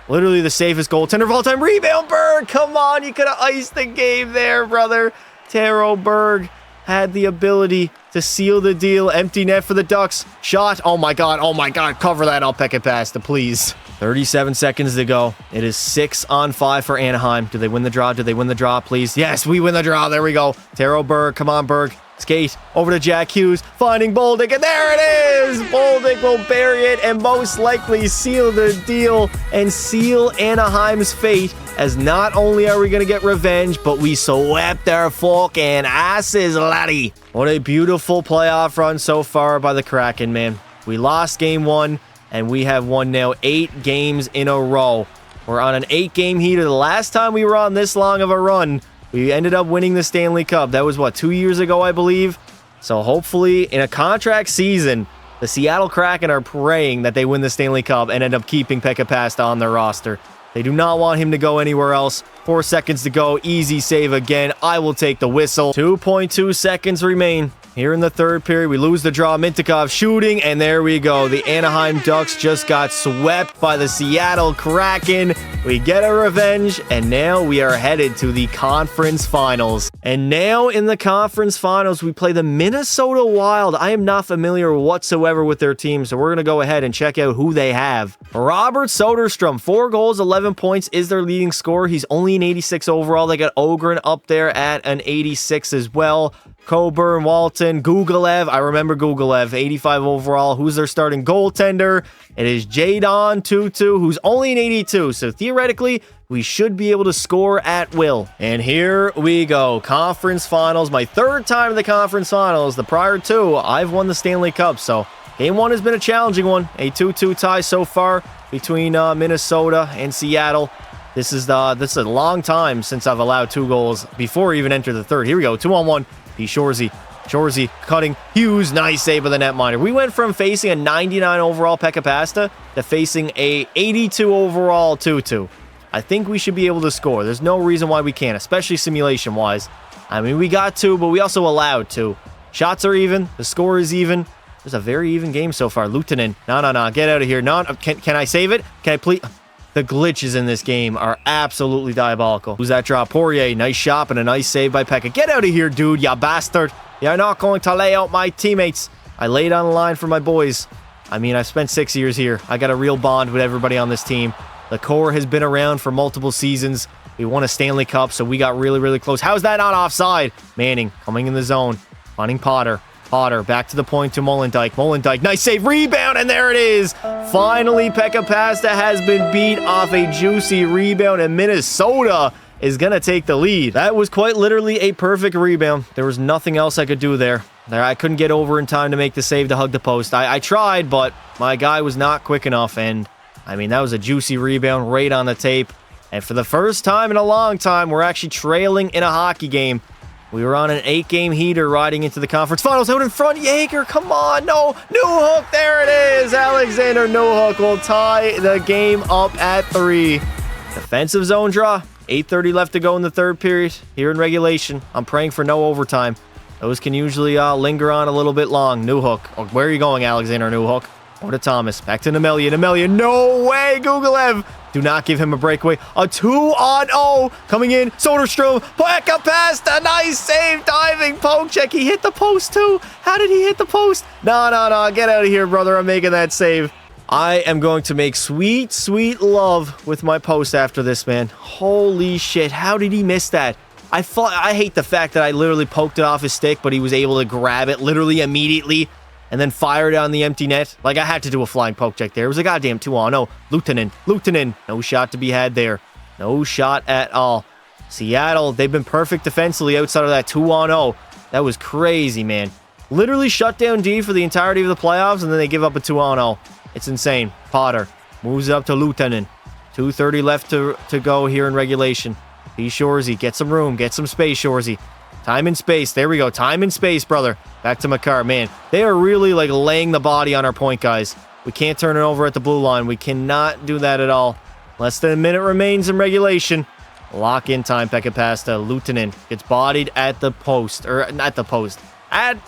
Literally the safest goaltender of all time. Rebound, Berg! Come on, you could have iced the game there, brother. Taro Berg had the ability to seal the deal. Empty net for the Ducks. Shot. Oh my god, oh my god. Cover that up, Pekka Pasta, please. 37 seconds to go. It is 6-on-5 for Anaheim. Do they win the draw? Do they win the draw, please? Yes, we win the draw. There we go. Taro Berg. Come on, Berg. Skate over to Jack Hughes, finding Bolduc, and there it is! Bolduc will bury it and most likely seal the deal and seal Anaheim's fate, as not only are we going to get revenge, but we swept their fucking asses, laddie. What a beautiful playoff run so far by the Kraken, man. We lost game 1, and we have won now 8 games in a row. We're on an 8-game heater. The last time we were on this long of a run, we ended up winning the Stanley Cup. That was, what, 2 years ago, I believe? So hopefully, in a contract season, the Seattle Kraken are praying that they win the Stanley Cup and end up keeping Pekka Pasta on their roster. They do not want him to go anywhere else. 4 seconds to go. Easy save again. I will take the whistle. 2.2 seconds remain. Here in the 3rd period, we lose the draw. Mintyukov shooting, and there we go. The Anaheim Ducks just got swept by the Seattle Kraken. We get a revenge, and now we are headed to the conference finals. And now in the conference finals, we play the Minnesota Wild. I am not familiar whatsoever with their team, so we're going to go ahead and check out who they have. Robert Soderstrom, 4 goals, 11 points, is their leading scorer. He's only an 86 overall. They got Ogren up there at an 86 as well. Coburn, Walton, Gugolev. I remember Gugolev, 85 overall. Who's their starting goaltender? It is Jadon Tutu, who's only an 82. So theoretically, we should be able to score at will. And here we go. Conference finals. My 3rd time in the conference finals. The prior 2, I've won the Stanley Cup. So game 1 has been a challenging one. A 2-2 tie so far between Minnesota and Seattle. This is a long time since I've allowed 2 goals before we even enter the 3rd. Here we go. 2-on-1. Shorzy cutting. Hughes, nice save of the netminder. We went from facing a 99 overall Pekka Pasta to facing a 82 overall Tutu. I think we should be able to score. There's no reason why we can't, especially simulation-wise. I mean, we got 2, but we also allowed 2. Shots are even. The score is even. There's a very even game so far. Lieutenant. No. Get out of here. No. Can I save it? Can I please? The glitches in this game are absolutely diabolical. Who's that drop? Poirier. Nice shot and a nice save by Pekka. Get out of here, dude, you bastard. You're not going to lay out my teammates. I laid on the line for my boys. I mean, I've spent 6 years here. I got a real bond with everybody on this team. The core has been around for multiple seasons. We won a Stanley Cup, so we got really, really close. How's that not offside? Manning coming in the zone. Finding Potter. Potter back to the point to Molendyke. Molendyke, nice save, rebound, and there it is. Finally, Pekka Pasta has been beat off a juicy rebound, and Minnesota is going to take the lead. That was quite literally a perfect rebound. There was nothing else I could do there. I couldn't get over in time to make the save to hug the post. I tried, but my guy was not quick enough, and I mean, that was a juicy rebound right on the tape. And for the first time in a long time, we're actually trailing in a hockey game. We were on an 8-game heater riding into the conference finals. Out in front, Jaeger, come on, no. Newhook, there it is. Alexander Newhook will tie the game up at 3. Defensive zone draw. 8:30 left to go in the third period here in regulation. I'm praying for no overtime. Those can usually linger on a little bit long. Newhook. Oh, where are you going, Alexander Newhook? Over to Thomas. Back to Nemelia. Nemelia. No way, Googlev. Do not give him a breakaway. A 2-on-0 coming in. Soderstrom. Pekka Pasta. Nice save. Diving poke check. He hit the post too. How did he hit the post? No. Get out of here, brother. I'm making that save. I am going to make sweet, sweet love with my post after this, man. Holy shit. How did he miss that? I hate the fact that I literally poked it off his stick, but he was able to grab it literally immediately and then fire it on the empty net. Like, I had to do a flying poke check there. It was a goddamn 2-on-0. Lieutenant. No shot to be had there. No shot at all. Seattle, they've been perfect defensively outside of that 2-on-0. That was crazy, man. Literally shut down D for the entirety of the playoffs, and then they give up a 2-on-0. It's insane. Potter moves up to Lieutenant. 2:30 left to go here in regulation. Be Shorzy. Get some room. Get some space, Shorzy. Time and space. There we go. Time and space, brother. Back to Makar. Man, they are really like laying the body on our point, guys. We can't turn it over at the blue line. We cannot do that at all. Less than a minute remains in regulation. Lock in time, Pekka Pasta. Lieutenant gets bodied at the post. Or not the post.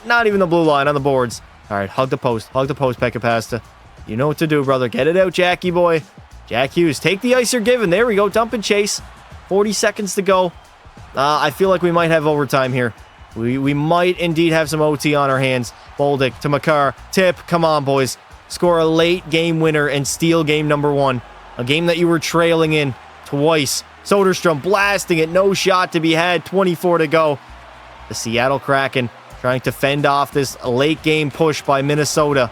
Not even the blue line, on the boards. All right, hug the post. Hug the post, Pekka Pasta. You know what to do, brother. Get it out, Jackie boy. Jack Hughes, take the ice you're given. There we go. Dump and chase. 40 seconds to go. I feel like we might have overtime here. We might indeed have some OT on our hands. Boldick to Makar. Tip. Come on, boys. Score a late game winner and steal game number 1. A game that you were trailing in twice. Soderstrom blasting it. No shot to be had. 24 to go. The Seattle Kraken trying to fend off this late game push by Minnesota.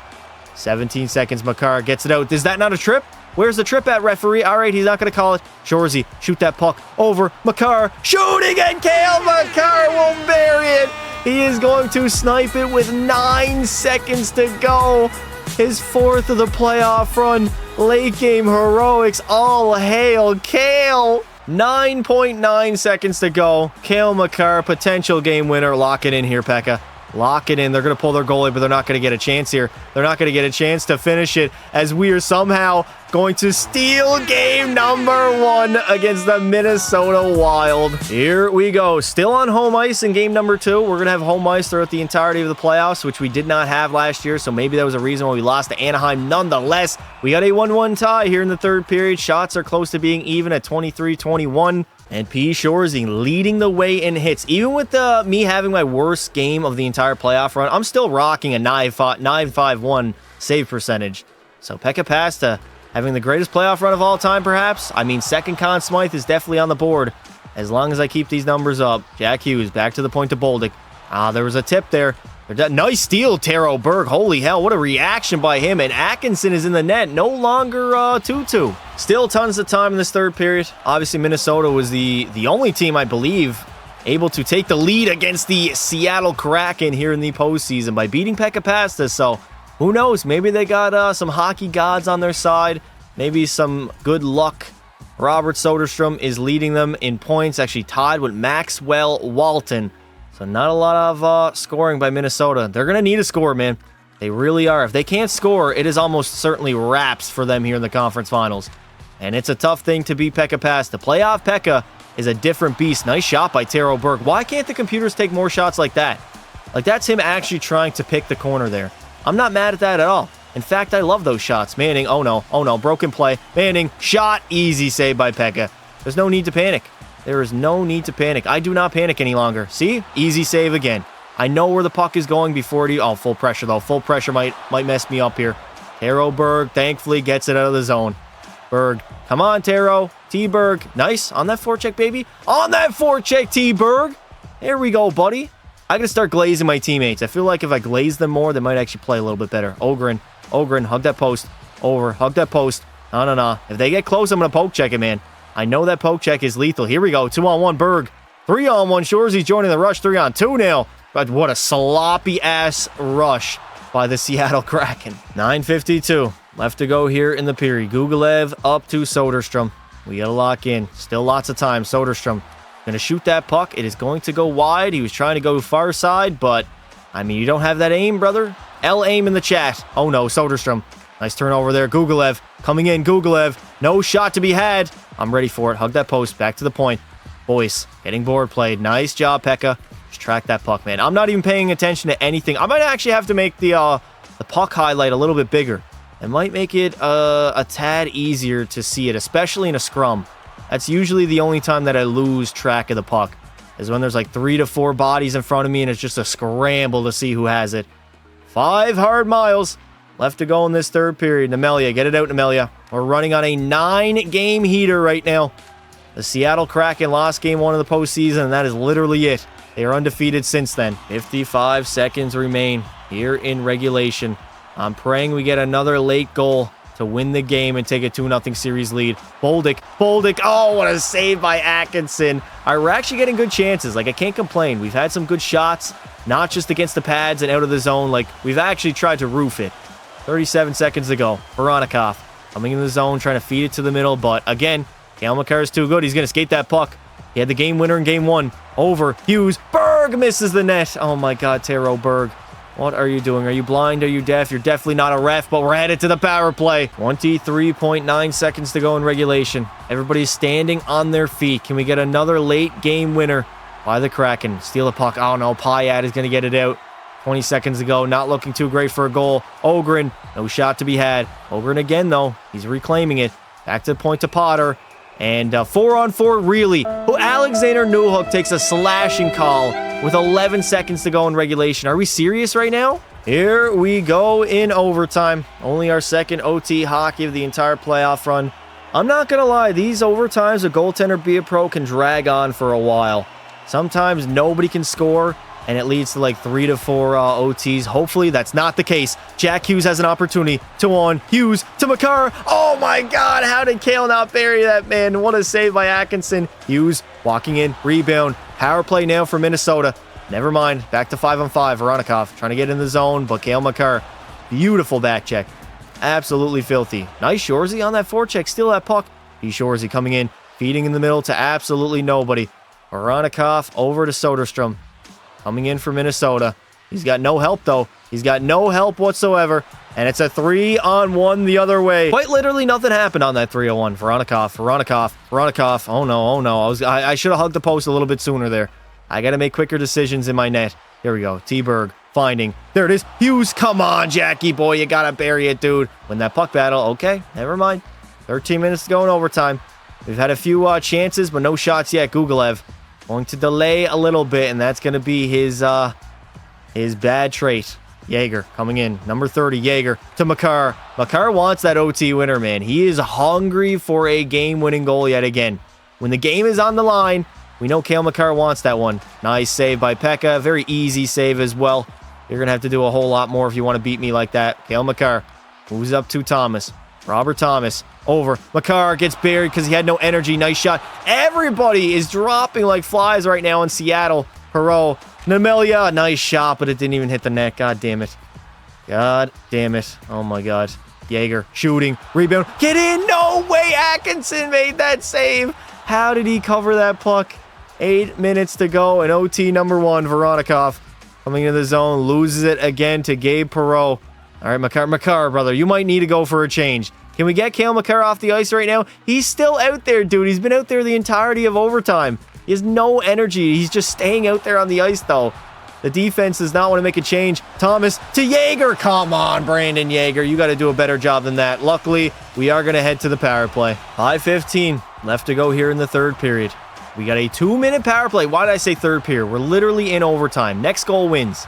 17 seconds. Makar gets it out. Is that not a trip? Where's the trip at, referee? All right, he's not going to call it. Shorzy, shoot that puck over. Makar, shooting, and Kale Makar will bury it. He is going to snipe it with 9 seconds to go. His 4th of the playoff run. Late game heroics. All hail Kale. 9.9 seconds to go. Kale Makar, potential game winner. Lock it in here, Pekka. Lock it in. They're going to pull their goalie, but they're not going to get a chance here. They're not going to get a chance to finish it as we are somehow going to steal game number 1 against the Minnesota Wild. Here we go. Still on home ice in game number 2. We're going to have home ice throughout the entirety of the playoffs, which we did not have last year, so maybe that was a reason why we lost to Anaheim. Nonetheless, we got a 1-1 tie here in the third period. Shots are close to being even at 23-21. And P. Shorzy leading the way in hits. Even with me having my worst game of the entire playoff run, I'm still rocking a 9.51 save percentage. So Pekka Pasta having the greatest playoff run of all time, perhaps. I mean, second Conn Smythe is definitely on the board as long as I keep these numbers up. Jack Hughes back to the point to Boldick. There was a tip there. Nice steal, Taro Berg. Holy hell, what a reaction by him. And Atkinson is in the net. No longer 2-2. Still tons of time in this third period. Obviously, Minnesota was the only team, I believe, able to take the lead against the Seattle Kraken here in the postseason by beating Pekka Pasta. So, who knows? Maybe they got some hockey gods on their side. Maybe some good luck. Robert Soderstrom is leading them in points, actually tied with Maxwell Walton. So not a lot of scoring by Minnesota. They're going to need a score, man. They really are. If they can't score, it is almost certainly wraps for them here in the conference finals. And it's a tough thing to beat Pekka past. The playoff Pekka is a different beast. Nice shot by Taro Berg. Why can't the computers take more shots like that? Like, that's him actually trying to pick the corner there. I'm not mad at that at all. In fact, I love those shots. Manning, oh no, broken play. Manning, shot, easy save by Pekka. There's no need to panic. There is no need to panic. I do not panic any longer. See? Easy save again. I know where the puck is going before it... Oh, full pressure, though. Full pressure might mess me up here. Taro Berg, thankfully, gets it out of the zone. Berg, come on, Taro. T-Berg, nice. On that forecheck, baby. On that forecheck, T-Berg. There we go, buddy. I gotta start glazing my teammates. I feel like if I glaze them more, they might actually play a little bit better. Ogren, hug that post. Over, hug that post. No. If they get close, I'm gonna poke check it, man. I know that poke check is lethal. Here we go. 2-on-1 Berg. 3-on-1 Shoresy joining the rush. 3-on-2 now. But what a sloppy-ass rush by the Seattle Kraken. 9:52 left to go here in the period. Gugolev up to Soderstrom. We gotta lock in. Still lots of time. Soderstrom gonna shoot that puck. It is going to go wide. He was trying to go far side, but, I mean, you don't have that aim, brother. L-aim in the chat. Oh, no. Soderstrom. Nice turnover there. Gugolev coming in. Gugolev. No shot to be had. I'm ready for it. Hug that post. Back to the point. Boys, getting board played. Nice job, Pekka. Just track that puck, man. I'm not even paying attention to anything. I might actually have to make the puck highlight a little bit bigger. It might make it a tad easier to see it, especially in a scrum. That's usually the only time that I lose track of the puck, is when there's like 3 to 4 bodies in front of me and it's just a scramble to see who has it. 5 hard miles left to go in this third period. Nemelia, get it out, Nemelia. We're running on a 9-game heater right now. The Seattle Kraken lost game 1 of the postseason, and that is literally it. They are undefeated since then. 55 seconds remain here in regulation. I'm praying we get another late goal to win the game and take a 2-0 series lead. Bolduc. Oh, what a save by Atkinson. All right, we're actually getting good chances. Like, I can't complain. We've had some good shots, not just against the pads and out of the zone. Like, we've actually tried to roof it. 37 seconds to go. Voronkov coming in the zone, trying to feed it to the middle, but again, Cale Makar is too good. He's going to skate that puck. He had the game winner in game 1. Over. Hughes. Berg misses the net. Oh my God, Taro Berg. What are you doing? Are you blind? Are you deaf? You're definitely not a ref, but we're headed to the power play. 23.9 seconds to go in regulation. Everybody's standing on their feet. Can we get another late game winner by the Kraken? Steal the puck. Oh no, Payat is going to get it out. 20 seconds to go. Not looking too great for a goal. Ogren. No shot to be had. Ogren again, though. He's reclaiming it. Back to the point to Potter. And 4-on-4, really. Alexander Newhook takes a slashing call with 11 seconds to go in regulation. Are we serious right now? Here we go in overtime. Only our second OT hockey of the entire playoff run. I'm not going to lie. These overtimes, a goaltender be a pro can drag on for a while. Sometimes nobody can score, and it leads to like 3 to 4 OTs. Hopefully, that's not the case. Jack Hughes has an opportunity. 2-on. Hughes to Makar. Oh my God, how did Cale not bury that, man? What a save by Atkinson. Hughes walking in, rebound. Power play now for Minnesota. Never mind, back to 5-on-5. Voronkov trying to get in the zone, but Cale Makar. Beautiful back check. Absolutely filthy. Nice Shoresy on that forecheck. Steal that puck. Shoresy coming in, feeding in the middle to absolutely nobody. Voronkov over to Soderstrom. Coming in for Minnesota. He's got no help, though. He's got no help whatsoever. And it's a 3-on-1 the other way. Quite literally nothing happened on that 3-on-1. Voronkov. Oh, no. I should have hugged the post a little bit sooner there. I got to make quicker decisions in my net. Here we go. T-Berg finding. There it is. Hughes, come on, Jackie boy. You got to bury it, dude. Win that puck battle. Okay, never mind. 13 minutes to go in overtime. We've had a few chances, but no shots yet. Gugolev going to delay a little bit, and that's going to be his bad trait. Jaeger coming in. Number 30, Jaeger to Makar. Makar wants that OT winner, man. He is hungry for a game-winning goal yet again. When the game is on the line, we know Cale Makar wants that one. Nice save by Pekka. Very easy save as well. You're going to have to do a whole lot more if you want to beat me like that. Cale Makar moves up to Thomas. Robert Thomas over. Makar gets buried because he had no energy. Nice shot. Everybody is dropping like flies right now in Seattle. Perreault. Nemelia. Nice shot, but it didn't even hit the net. God damn it. God damn it. Oh my God. Jaeger shooting. Rebound. Get in. No way. Atkinson made that save. How did he cover that puck? 8 minutes to go. And OT number 1. Voronkov coming into the zone. Loses it again to Gabe Perreault. All right, Makar, brother. You might need to go for a change. Can we get Cale Makar off the ice right now? He's still out there, dude. He's been out there the entirety of overtime. He has no energy. He's just staying out there on the ice, though. The defense does not want to make a change. Thomas to Yeager. Come on, Brandon Yeager. You got to do a better job than that. Luckily, we are going to head to the power play. 5:15 left to go here in the third period. We got a 2-minute power play. Why did I say third period? We're literally in overtime. Next goal wins.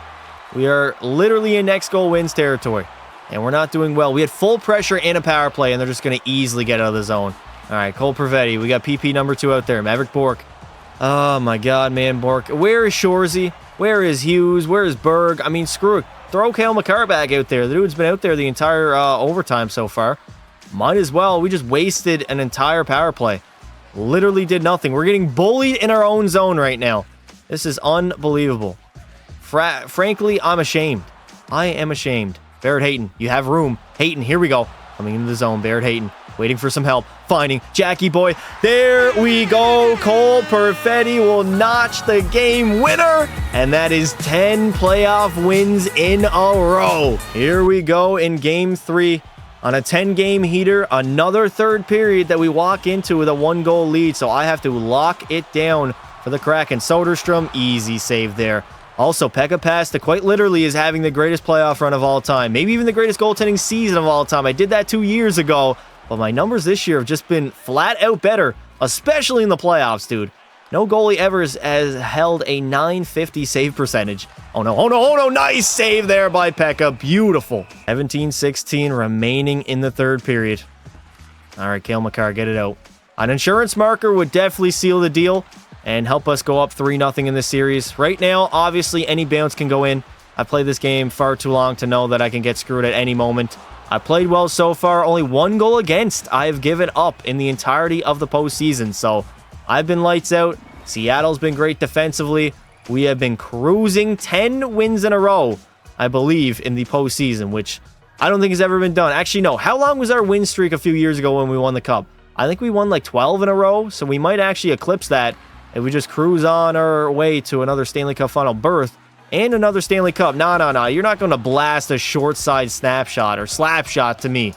We are literally in next goal wins territory. And we're not doing well. We had full pressure in a power play, and they're just going to easily get out of the zone. All right, Cole Perfetti. We got PP number 2 out there. Maverick Bourque. Oh, my God, man, Bourque. Where is Shorzy? Where is Hughes? Where is Berg? I mean, screw it. Throw Cale Makar back out there. The dude's been out there the entire overtime so far. Might as well. We just wasted an entire power play. Literally did nothing. We're getting bullied in our own zone right now. This is unbelievable. Frankly, I'm ashamed. I am ashamed. Barrett Hayton, you have room. Hayton, here we go. Coming into the zone. Barrett Hayton, waiting for some help. Finding Jackie Boy. There we go. Cole Perfetti will notch the game winner. And that is 10 playoff wins in a row. Here we go in game 3. On a 10-game heater, another third period that we walk into with a 1-goal lead. So I have to lock it down for the Kraken. Soderstrom, easy save there. Also, Pekka Pasta quite literally is having the greatest playoff run of all time. Maybe even the greatest goaltending season of all time. I did that 2 years ago. But my numbers this year have just been flat out better, especially in the playoffs, dude. No goalie ever has held a .950 save percentage. Oh no, oh no, oh no, nice save there by Pekka. Beautiful. 17-16 remaining in the third period. All right, Cale Makar, get it out. An insurance marker would definitely seal the deal and help us go up 3-0 in this series. Right now, obviously, any bounce can go in. I've played this game far too long to know that I can get screwed at any moment. I played well so far, only 1 goal against I have given up in the entirety of the postseason, so I've been lights out. Seattle's been great defensively. We have been cruising 10 wins in a row, I believe, in the postseason, which I don't think has ever been done. Actually, no. How long was our win streak a few years ago when we won the Cup? I think we won like 12 in a row, so we might actually eclipse that if we just cruise on our way to another Stanley Cup final berth. And another Stanley Cup. No. You're not going to blast a short side snapshot or slap shot to me.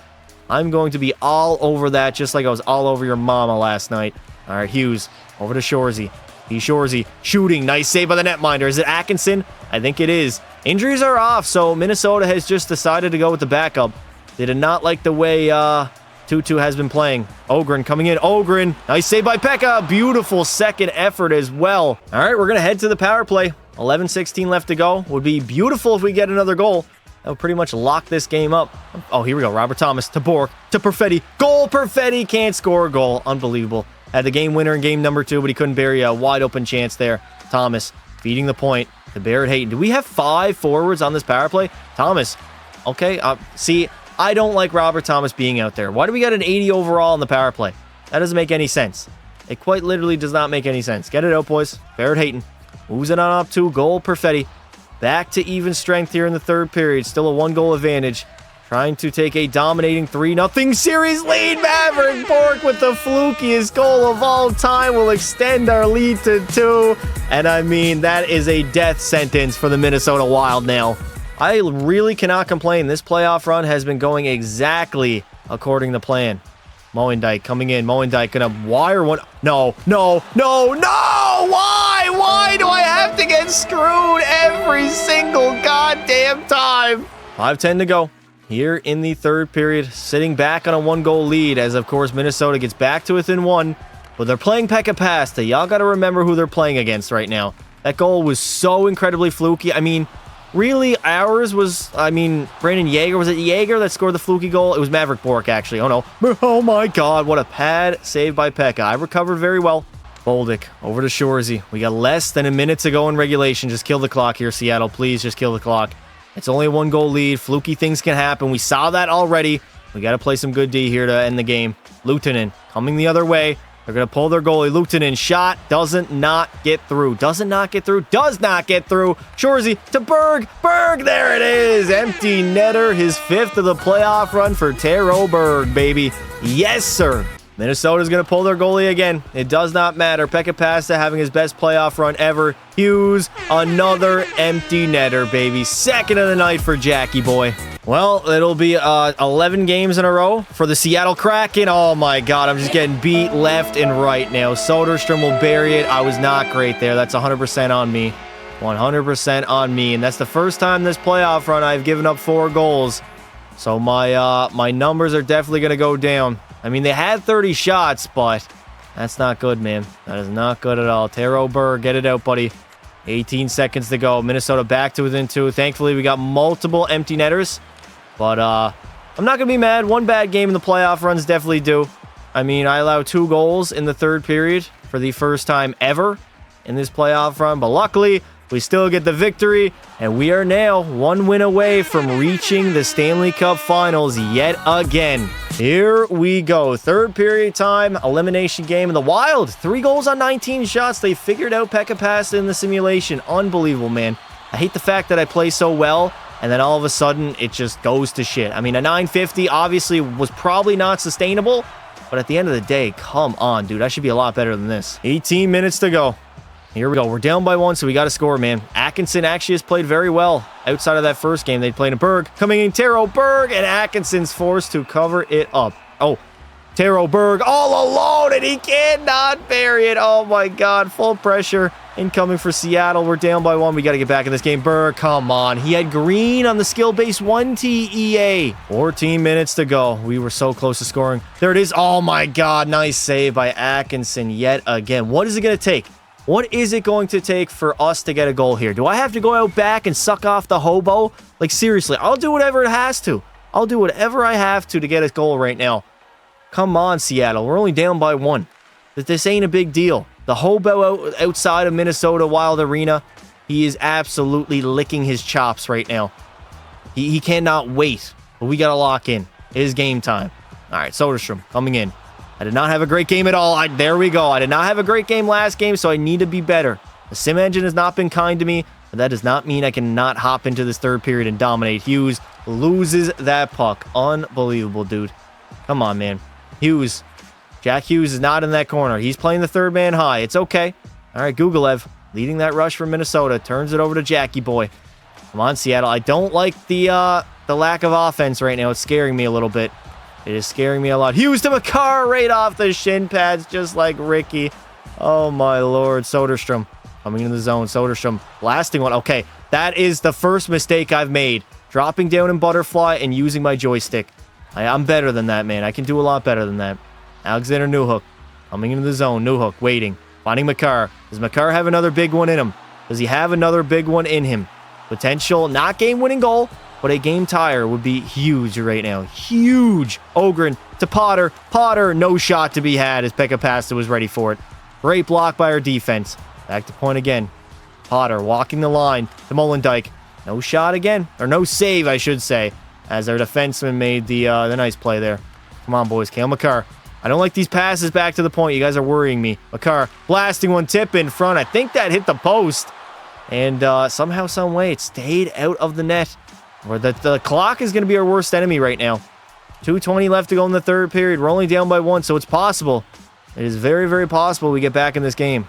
I'm going to be all over that just like I was all over your mama last night. All right, Hughes. Over to Shorzy. Shorzy shooting. Nice save by the netminder. Is it Atkinson? I think it is. Injuries are off, so Minnesota has just decided to go with the backup. They did not like the way Tutu has been playing. Ogren coming in. Ogren. Nice save by Pekka. Beautiful second effort as well. All right, we're going to head to the power play. 11-16 left to go. Would be beautiful if we get another goal. That would pretty much lock this game up. Oh, here we go. Robert Thomas to Bourque to Perfetti. Goal. Perfetti can't score a goal. Unbelievable. Had the game winner in game number 2, but he couldn't bury a wide open chance there. Thomas feeding the point to Barrett Hayton. Do we have 5 forwards on this power play? Thomas. Okay. See, I don't like Robert Thomas being out there. Why do we got an 80 overall on the power play? That doesn't make any sense. It quite literally does not make any sense. Get it out, boys. Barrett Hayton. Moves it on up to goal. Perfetti. Back to even strength here in the third period. Still a 1-goal advantage. Trying to take a dominating 3-0 series lead. Maverick Bourque with the flukiest goal of all time will extend our lead to 2. And I mean, that is a death sentence for the Minnesota Wild now. I really cannot complain. This playoff run has been going exactly according to plan. Moendijk coming in. Moendijk gonna wire one. No. Why? Why do I have to get screwed every single goddamn time? 5:10 to go here in the third period. Sitting back on a 1-goal lead as, of course, Minnesota gets back to within 1. But they're playing Pekka Pasta. Y'all got to remember who they're playing against right now. That goal was so incredibly fluky. I mean, really, ours was, Brandon Yeager. Was it Yeager that scored the fluky goal? It was Maverick Bourque, actually. Oh, no. Oh, my God. What a pad save by Pekka. I recovered very well. Bolduc over to Shorzy. We got less than a minute to go in regulation. Just kill the clock here, Seattle. Please just kill the clock. It's only a 1-goal lead. Fluky things can happen. We saw that already. We got to play some good D here to end the game. Luukkonen coming the other way. They're going to pull their goalie. Luukkonen shot. Does not get through. Does not get through. Shorzy to Berg. Berg, there it is. Empty netter. His 5th of the playoff run for Tero Berg, baby. Yes, sir. Minnesota's going to pull their goalie again. It does not matter. Pekka Pasta having his best playoff run ever. Hughes, another empty netter, baby. Second of the night for Jackie boy. Well, it'll be 11 games in a row for the Seattle Kraken. Oh my God, I'm just getting beat left and right now. Soderstrom will bury it. I was not great there. That's 100% on me. 100% on me. And that's the first time this playoff run I've given up 4 goals. So my numbers are definitely going to go down. I mean, they had 30 shots, but that's not good, man. That is not good at all. Taro Berg, get it out, buddy. 18 seconds to go. Minnesota back to within 2. Thankfully, we got multiple empty netters. But I'm not going to be mad. One bad game in the playoff runs definitely do. I mean, I allowed 2 goals in the third period for the first time ever in this playoff run. But luckily, we still get the victory, and we are now 1 win away from reaching the Stanley Cup Finals yet again. Here we go. Third period time, elimination game in the Wild. 3 goals on 19 shots. They figured out Pekka Pasta in the simulation. Unbelievable, man. I hate the fact that I play so well, and then all of a sudden, it just goes to shit. I mean, a 950 obviously was probably not sustainable, but at the end of the day, come on, dude. I should be a lot better than this. 18 minutes to go. Here we go. We're down by 1, so we got to score, man. Atkinson actually has played very well outside of that first game. They played in Berg. Coming in, Taro Berg, and Atkinson's forced to cover it up. Oh, Taro Berg all alone, and he cannot bury it. Oh, my God. Full pressure incoming for Seattle. We're down by 1. We got to get back in this game. Berg, come on. He had green on the skill base 1 TEA. 14 minutes to go. We were so close to scoring. There it is. Oh, my God. Nice save by Atkinson yet again. What is it going to take? What is it going to take for us to get a goal here? Do I have to go out back and suck off the hobo? Like, seriously, I'll do whatever it has to. I'll do whatever I have to get a goal right now. Come on, Seattle. We're only down by 1. This ain't a big deal. The hobo outside of Minnesota Wild Arena, he is absolutely licking his chops right now. He cannot wait. But we got to lock in. It is game time. All right, Soderstrom coming in. I did not have a great game at all. There we go. I did not have a great game last game, so I need to be better. The sim engine has not been kind to me, but that does not mean I cannot hop into this third period and dominate. Hughes loses that puck. Unbelievable, dude. Come on, man. Hughes. Jack Hughes is not in that corner. He's playing the third man high. It's okay. All right, Gugolev leading that rush from Minnesota. Turns it over to Jackie boy. Come on, Seattle. I don't like the lack of offense right now. It's scaring me a little bit. It is scaring me a lot. Hughes to Makar right off the shin pads, just like Ricky. Oh, my Lord. Soderstrom coming into the zone. Soderstrom blasting one. Okay, that is the first mistake I've made. Dropping down in butterfly and using my joystick. I'm better than that, man. I can do a lot better than that. Alexander Newhook coming into the zone. Newhook waiting. Finding Makar. Does Makar have another big one in him? Does he have another big one in him? Potential, not game-winning goal, but a game tire would be huge right now. Huge. Ogren to Potter. Potter, no shot to be had as Pekka Pasta was ready for it. Great block by our defense. Back to point again. Potter walking the line to Molendyke. No shot again. Or no save, I should say, as our defenseman made the nice play there. Come on, boys. Cale Makar. I don't like these passes back to the point. You guys are worrying me. Makar blasting one tip in front. I think that hit the post. And somehow, some way, it stayed out of the net. Or the clock is going to be our worst enemy right now. 2:20 left to go in the third period. We're only down by 1, so it's possible. It is very, very possible we get back in this game.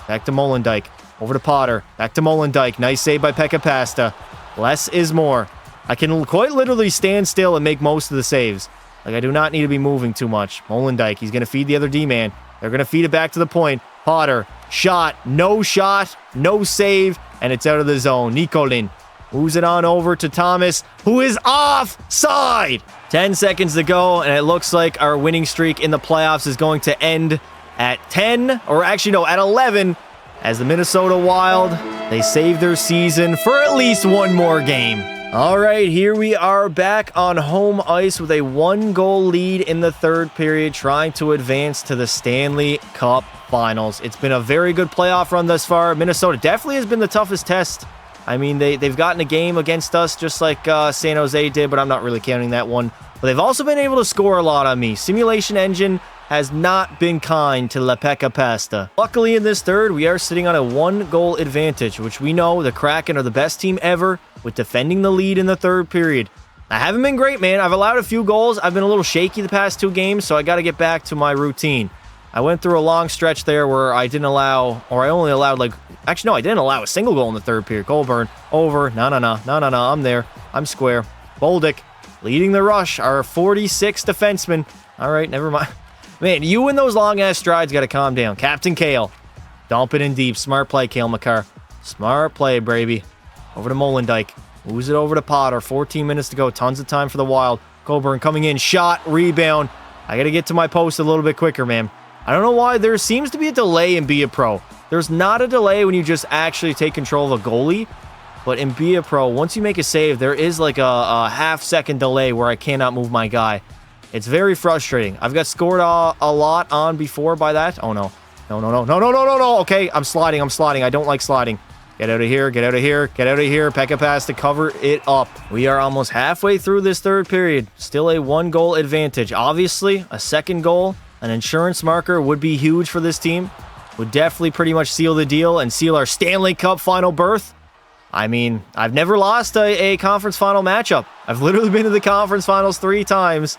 Back to Molendyke. Over to Potter. Back to Molendyke. Nice save by Pekka Pasta. Less is more. I can quite literally stand still and make most of the saves. Like, I do not need to be moving too much. Molendyke, he's going to feed the other D-man. They're going to feed it back to the point. Potter, shot, no save, and it's out of the zone. Nikolin moves it on over to Thomas, who is offside. 10 seconds to go, and it looks like our winning streak in the playoffs is going to end at 10, or actually, no, at 11, as the Minnesota Wild, they save their season for at least one more game. All right, here we are back on home ice with a 1-goal lead in the third period, trying to advance to the Stanley Cup Finals. It's been a very good playoff run thus far. Minnesota definitely has been the toughest test. I mean, they've gotten a game against us just like San Jose did, but I'm not really counting that one. But they've also been able to score a lot on me. Simulation Engine has not been kind to La Pekka Pasta. Luckily, in this third, we are sitting on a 1-goal advantage, which we know the Kraken are the best team ever with defending the lead in the third period. I haven't been great, man. I've allowed a few goals. I've been a little shaky the past 2 games, so I got to get back to my routine. I went through a long stretch there where I didn't allow, or I only allowed actually, no, I didn't allow a single goal in the third period. Colburn, over. No. I'm there. I'm square. Bolduc leading the rush. Our 46 defenseman. All right, never mind. Man, you and those long-ass strides got to calm down. Captain Kale. Dump it in deep. Smart play, Kale McCarr. Smart play, baby. Over to Molendijk. Moves it over to Potter. 14 minutes to go. Tons of time for the Wild. Colburn coming in. Shot. Rebound. I got to get to my post a little bit quicker, man. I don't know why. There seems to be a delay in Be a Pro. There's not a delay when you just actually take control of a goalie. But in Be a Pro, once you make a save, there is like a half-second delay where I cannot move my guy. It's very frustrating. I've got scored a lot on before by that. Oh, no. No. Okay, I'm sliding. I don't like sliding. Get out of here. Pekka pass to cover it up. We are almost halfway through this third period. Still a 1-goal advantage. Obviously, a second goal, an insurance marker would be huge for this team. Would definitely pretty much seal the deal and seal our Stanley Cup final berth. I mean, I've never lost a conference final matchup. I've literally been to the conference finals 3 times.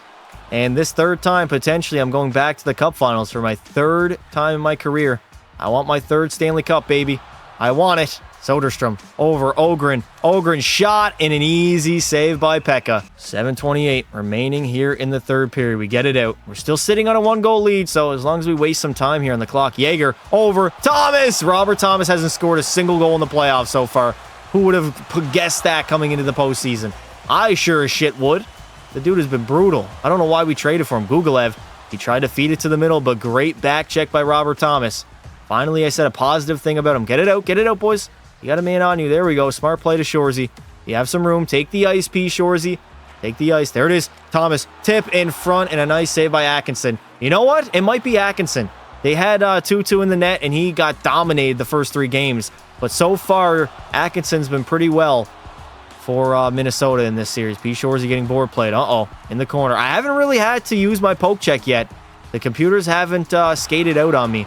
And this third time, potentially, I'm going back to the Cup finals for my 3rd time in my career. I want my 3rd Stanley Cup, baby. I want it. Soderstrom over Ogren. Ogren shot in an easy save by Pekka. 7:28 remaining here in the third period. We get it out. We're still sitting on a 1-goal lead, so as long as we waste some time here on the clock. Jaeger over Thomas. Robert Thomas hasn't scored a single goal in the playoffs so far. Who would have guessed that coming into the postseason? I sure as shit would. The dude has been brutal. I don't know why we traded for him. Gugolev, he tried to feed it to the middle, but great back check by Robert Thomas. Finally, I said a positive thing about him. Get it out, boys. You got a man on you. There we go. Smart play to Shoresy. You have some room. Take the ice, P. Shoresy. Take the ice. There it is. Thomas. Tip in front and a nice save by Atkinson. You know what? It might be Atkinson. They had 2-2 in the net, and he got dominated the first 3 games. But so far, Atkinson's been pretty well for Minnesota in this series. P. Shoresy getting board played. In the corner. I haven't really had to use my poke check yet. The computers haven't skated out on me.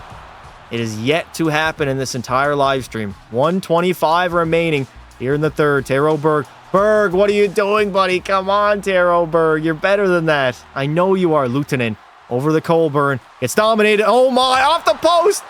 It is yet to happen in this entire live stream. 1:25 remaining here in the third. Taro Berg. Berg, what are you doing, buddy? Come on, Taro Berg. You're better than that. I know you are, Lieutenant. Over the Colburn. It's dominated. Oh, my. Off the post.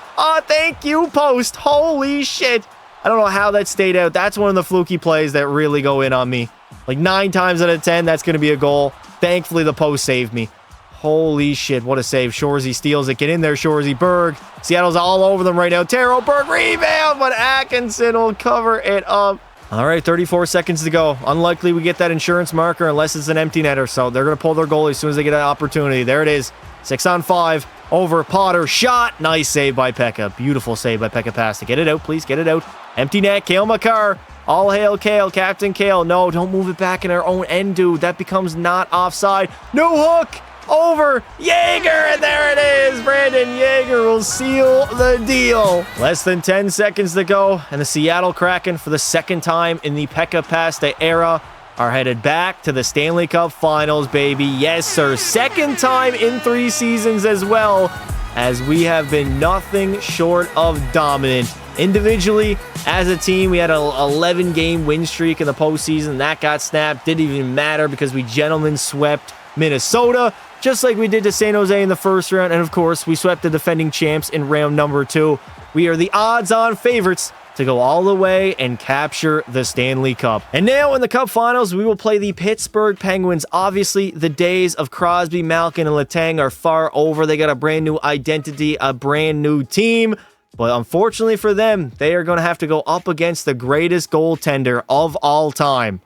Thank you, post. Holy shit. I don't know how that stayed out. That's one of the fluky plays that really go in on me. Like 9 times out of 10, that's going to be a goal. Thankfully, the post saved me. Holy shit, what a save. Shoresy steals it. Get in there, Shoresy. Berg. Seattle's all over them right now. Taro Berg rebound, but Atkinson will cover it up. All right, 34 seconds to go. Unlikely we get that insurance marker unless it's an empty netter, so they're going to pull their goalie as soon as they get an opportunity. There it is. 6-on-5. Over Potter. Shot. Nice save by Pekka. Beautiful save by Pekka pass to get it out, please. Get it out. Empty net. Kale McCarr. All hail Kale. Captain Kale. No, don't move it back in our own end, dude. That becomes not offside. No hook. Over Jaeger, and there it is. Brandon Jaeger will seal the deal. Less than 10 seconds to go, and the Seattle Kraken, for the 2nd time in the Pekka Pasta era, are headed back to the Stanley Cup Finals, baby. Yes, sir. 2nd time in 3 seasons as well, as we have been nothing short of dominant. Individually, as a team, we had an 11-game win streak in the postseason. That got snapped. Didn't even matter because we gentlemen swept Minnesota, just like we did to San Jose in the first round. And of course, we swept the defending champs in round number 2. We are the odds-on favorites to go all the way and capture the Stanley Cup. And now in the Cup Finals, we will play the Pittsburgh Penguins. Obviously, the days of Crosby, Malkin, and Letang are far over. They got a brand new identity, a brand new team. But unfortunately for them, they are going to have to go up against the greatest goaltender of all time.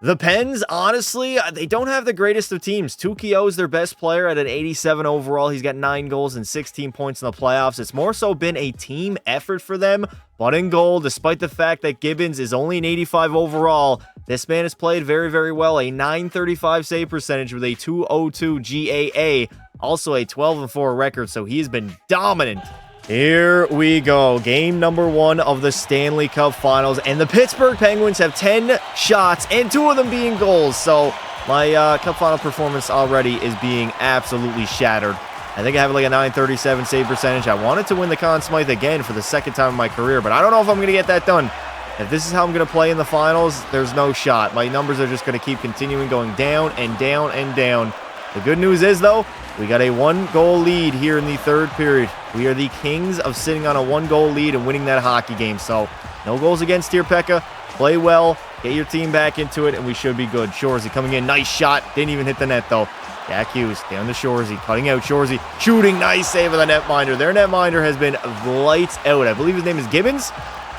The Pens, honestly, they don't have the greatest of teams. Tukio's their best player at an 87 overall. He's got 9 goals and 16 points in the playoffs. It's more so been a team effort for them. But in goal, despite the fact that Gibbons is only an 85 overall, this man has played very, very well. A .935 save percentage with a .202 GAA. Also a 12-4 record, so he has been dominant. Here we go. Game number 1 of the Stanley Cup Finals. And the Pittsburgh Penguins have 10 shots, and 2 of them being goals. So my Cup Final performance already is being absolutely shattered. I think I have like a .937 save percentage. I wanted to win the Conn Smythe again for the 2nd time in my career, but I don't know if I'm going to get that done. If this is how I'm going to play in the finals, there's no shot. My numbers are just going to keep continuing going down and down and down. The good news is, though, we got a 1-goal lead here in the third period. We are the kings of sitting on a 1-goal lead and winning that hockey game. So, no goals against here, Pekka. Play well, get your team back into it, and we should be good. Shorzy coming in, nice shot. Didn't even hit the net, though. Jack Hughes down to Shorzy, cutting out Shorzy, shooting, nice save of the netminder. Their netminder has been lights out. I believe his name is Gibbons.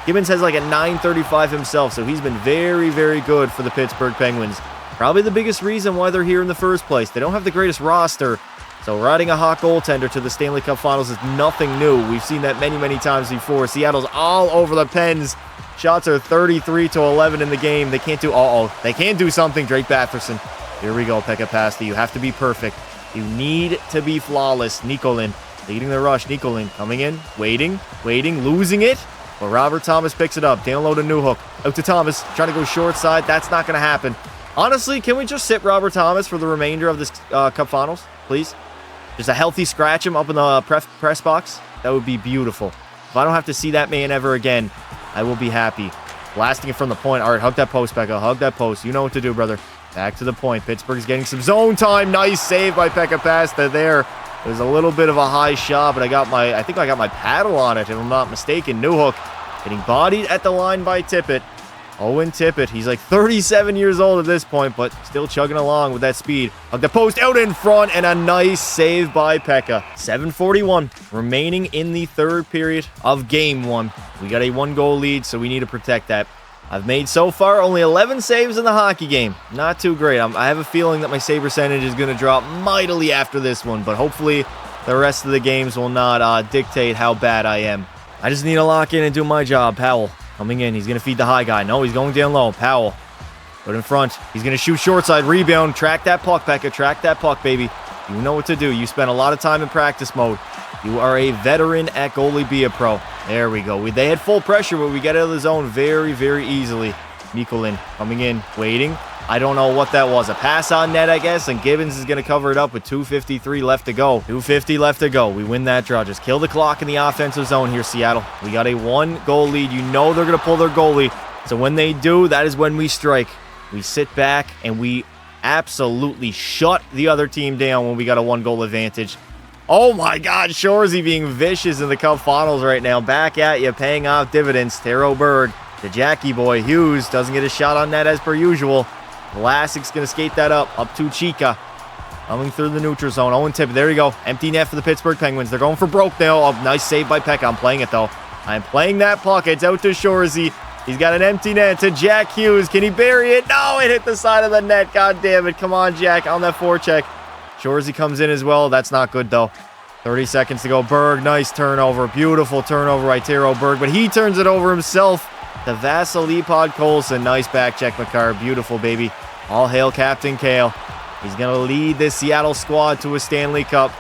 Gibbons has like a 935 himself, so he's been very, very good for the Pittsburgh Penguins. Probably the biggest reason why they're here in the first place. They don't have the greatest roster, so riding a hot goaltender to the Stanley Cup Finals is nothing new. We've seen that many, many times before. Seattle's all over the Pens. Shots are 33-11 in the game. They can't do, they can't do something. Drake Batherson. Here we go, Pekka Pasta. You have to be perfect. You need to be flawless. Nikolin leading the rush. Nikolin coming in, waiting, losing it. But Robert Thomas picks it up. Down low to Newhook. Out to Thomas. Trying to go short side. That's not going to happen. Honestly, can we just sit Robert Thomas for the remainder of this Cup Finals, please? Just a healthy scratch him up in the press box. That would be beautiful. If I don't have to see that man ever again, I will be happy. Blasting it from the point. All right, hug that post, Pekka. Hug that post. You know what to do, brother. Back to the point. Pittsburgh's getting some zone time. Nice save by Pekka Pasta there. It was a little bit of a high shot, but I think I got my paddle on it, if I'm not mistaken. Newhook getting bodied at the line by Tippett. Owen Tippett, he's like 37 years old at this point, but still chugging along with that speed. Hug the post out in front, and a nice save by Pekka. 7:41 remaining in the third period of Game 1. We got a 1-goal lead, so we need to protect that. I've made so far only 11 saves in the hockey game. Not too great. I have a feeling that my save percentage is going to drop mightily after this one, but hopefully the rest of the games will not dictate how bad I am. I just need to lock in and do my job. Powell coming in. He's going to feed the high guy. No, he's going down low. Powell put in front. He's going to shoot short side. Rebound. Track that puck, Pekka. Track that puck, baby. You know what to do. You spent a lot of time in practice mode. You are a veteran at Goalie Be a Pro. There we go. They had full pressure, but we get out of the zone very, very easily. Nikolin coming in, waiting. I don't know what that was. A pass on net, I guess, and Gibbons is going to cover it up with 2:53 left to go. 2:50 left to go. We win that draw. Just kill the clock in the offensive zone here, Seattle. We got a 1-goal lead. You know they're going to pull their goalie. So when they do, that is when we strike. We sit back, and we absolutely shut the other team down when we got a 1-goal advantage. Oh my God, Shorzy being vicious in the Cup Finals right now. Back at you, paying off dividends. Taro Berg, the Jackie boy. Hughes doesn't get a shot on net as per usual. Vlasic's going to skate that up to Chica. Coming through the neutral zone. Owen Tippett, there you go. Empty net for the Pittsburgh Penguins. They're going for broke now. Oh, nice save by Pekka. I'm playing it though. I'm playing that puck. It's out to Shorzy. He's got an empty net to Jack Hughes. Can he bury it? No, it hit the side of the net. God damn it. Come on, Jack, on that forecheck. Shorzy comes in as well. That's not good, though. 30 seconds to go. Berg, nice turnover. Beautiful turnover by Taro Berg, but he turns it over himself to Vasily Podkolzin. Nice back check, McCarr. Beautiful, baby. All hail Captain Kale. He's going to lead this Seattle squad to a Stanley Cup.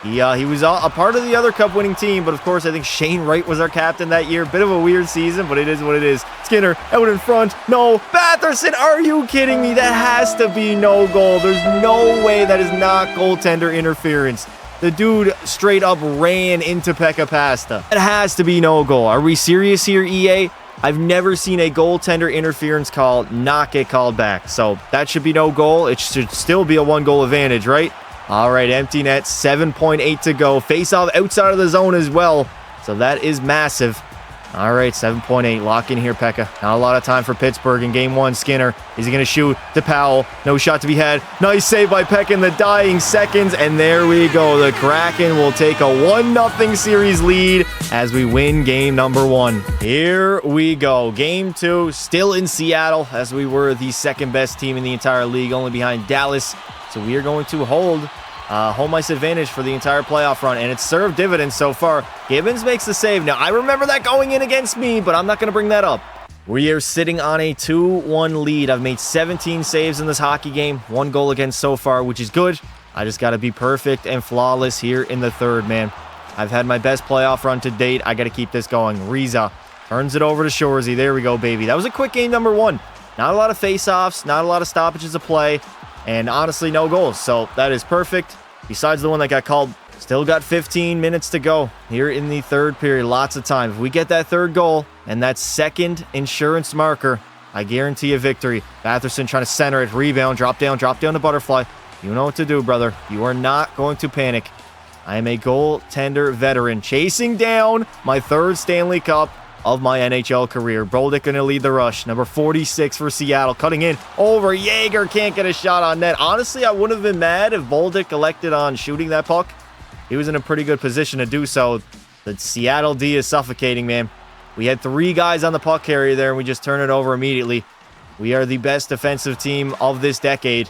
He was a part of the other Cup-winning team, but of course, I think Shane Wright was our captain that year. Bit of a weird season, but it is what it is. Skinner out in front. No. Batherson, are you kidding me? That has to be no goal. There's no way that is not goaltender interference. The dude straight up ran into Pekka Pasta. It has to be no goal. Are we serious here, EA? I've never seen a goaltender interference call not get called back. So that should be no goal. It should still be a 1-goal advantage, right? All right, empty net, 7.8 to go. Face-off outside of the zone as well. So that is massive. All right, 7.8. Lock in here, Pekka. Not a lot of time for Pittsburgh in Game 1. Skinner, is he going to shoot to Powell? No shot to be had. Nice save by Pekka in the dying seconds. And there we go. The Kraken will take a 1-0 series lead as we win game number 1. Here we go. Game 2, still in Seattle, as we were the second best team in the entire league, only behind Dallas. So we are going to hold home ice advantage for the entire playoff run, and it's served dividends so far. Gibbons makes the save. Now, I remember that going in against me, but I'm not going to bring that up. We are sitting on a 2-1 lead. I've made 17 saves in this hockey game, 1 goal against so far, which is good. I just got to be perfect and flawless here in the third, man. I've had my best playoff run to date. I got to keep this going. Riza turns it over to Shorzy. There we go, baby. That was a quick game number 1. Not a lot of face-offs, not a lot of stoppages of play, and honestly, no goals. So that is perfect. Besides the one that got called Still got 15 minutes to go here in the third period. Lots of time. If we get that third goal and that second insurance marker, I guarantee a victory. Batherson trying to center it. Rebound. Drop down to butterfly. You know what to do, brother. You are not going to panic. I am a goaltender veteran chasing down my third Stanley Cup of my NHL career. Bolduc going to lead the rush. Number 46 for Seattle. Cutting in over. Jaeger can't get a shot on net. Honestly, I wouldn't have been mad if Bolduc elected on shooting that puck. He was in a pretty good position to do so. The Seattle D is suffocating, man. We had 3 guys on the puck carrier there, and we just turned it over immediately. We are the best defensive team of this decade.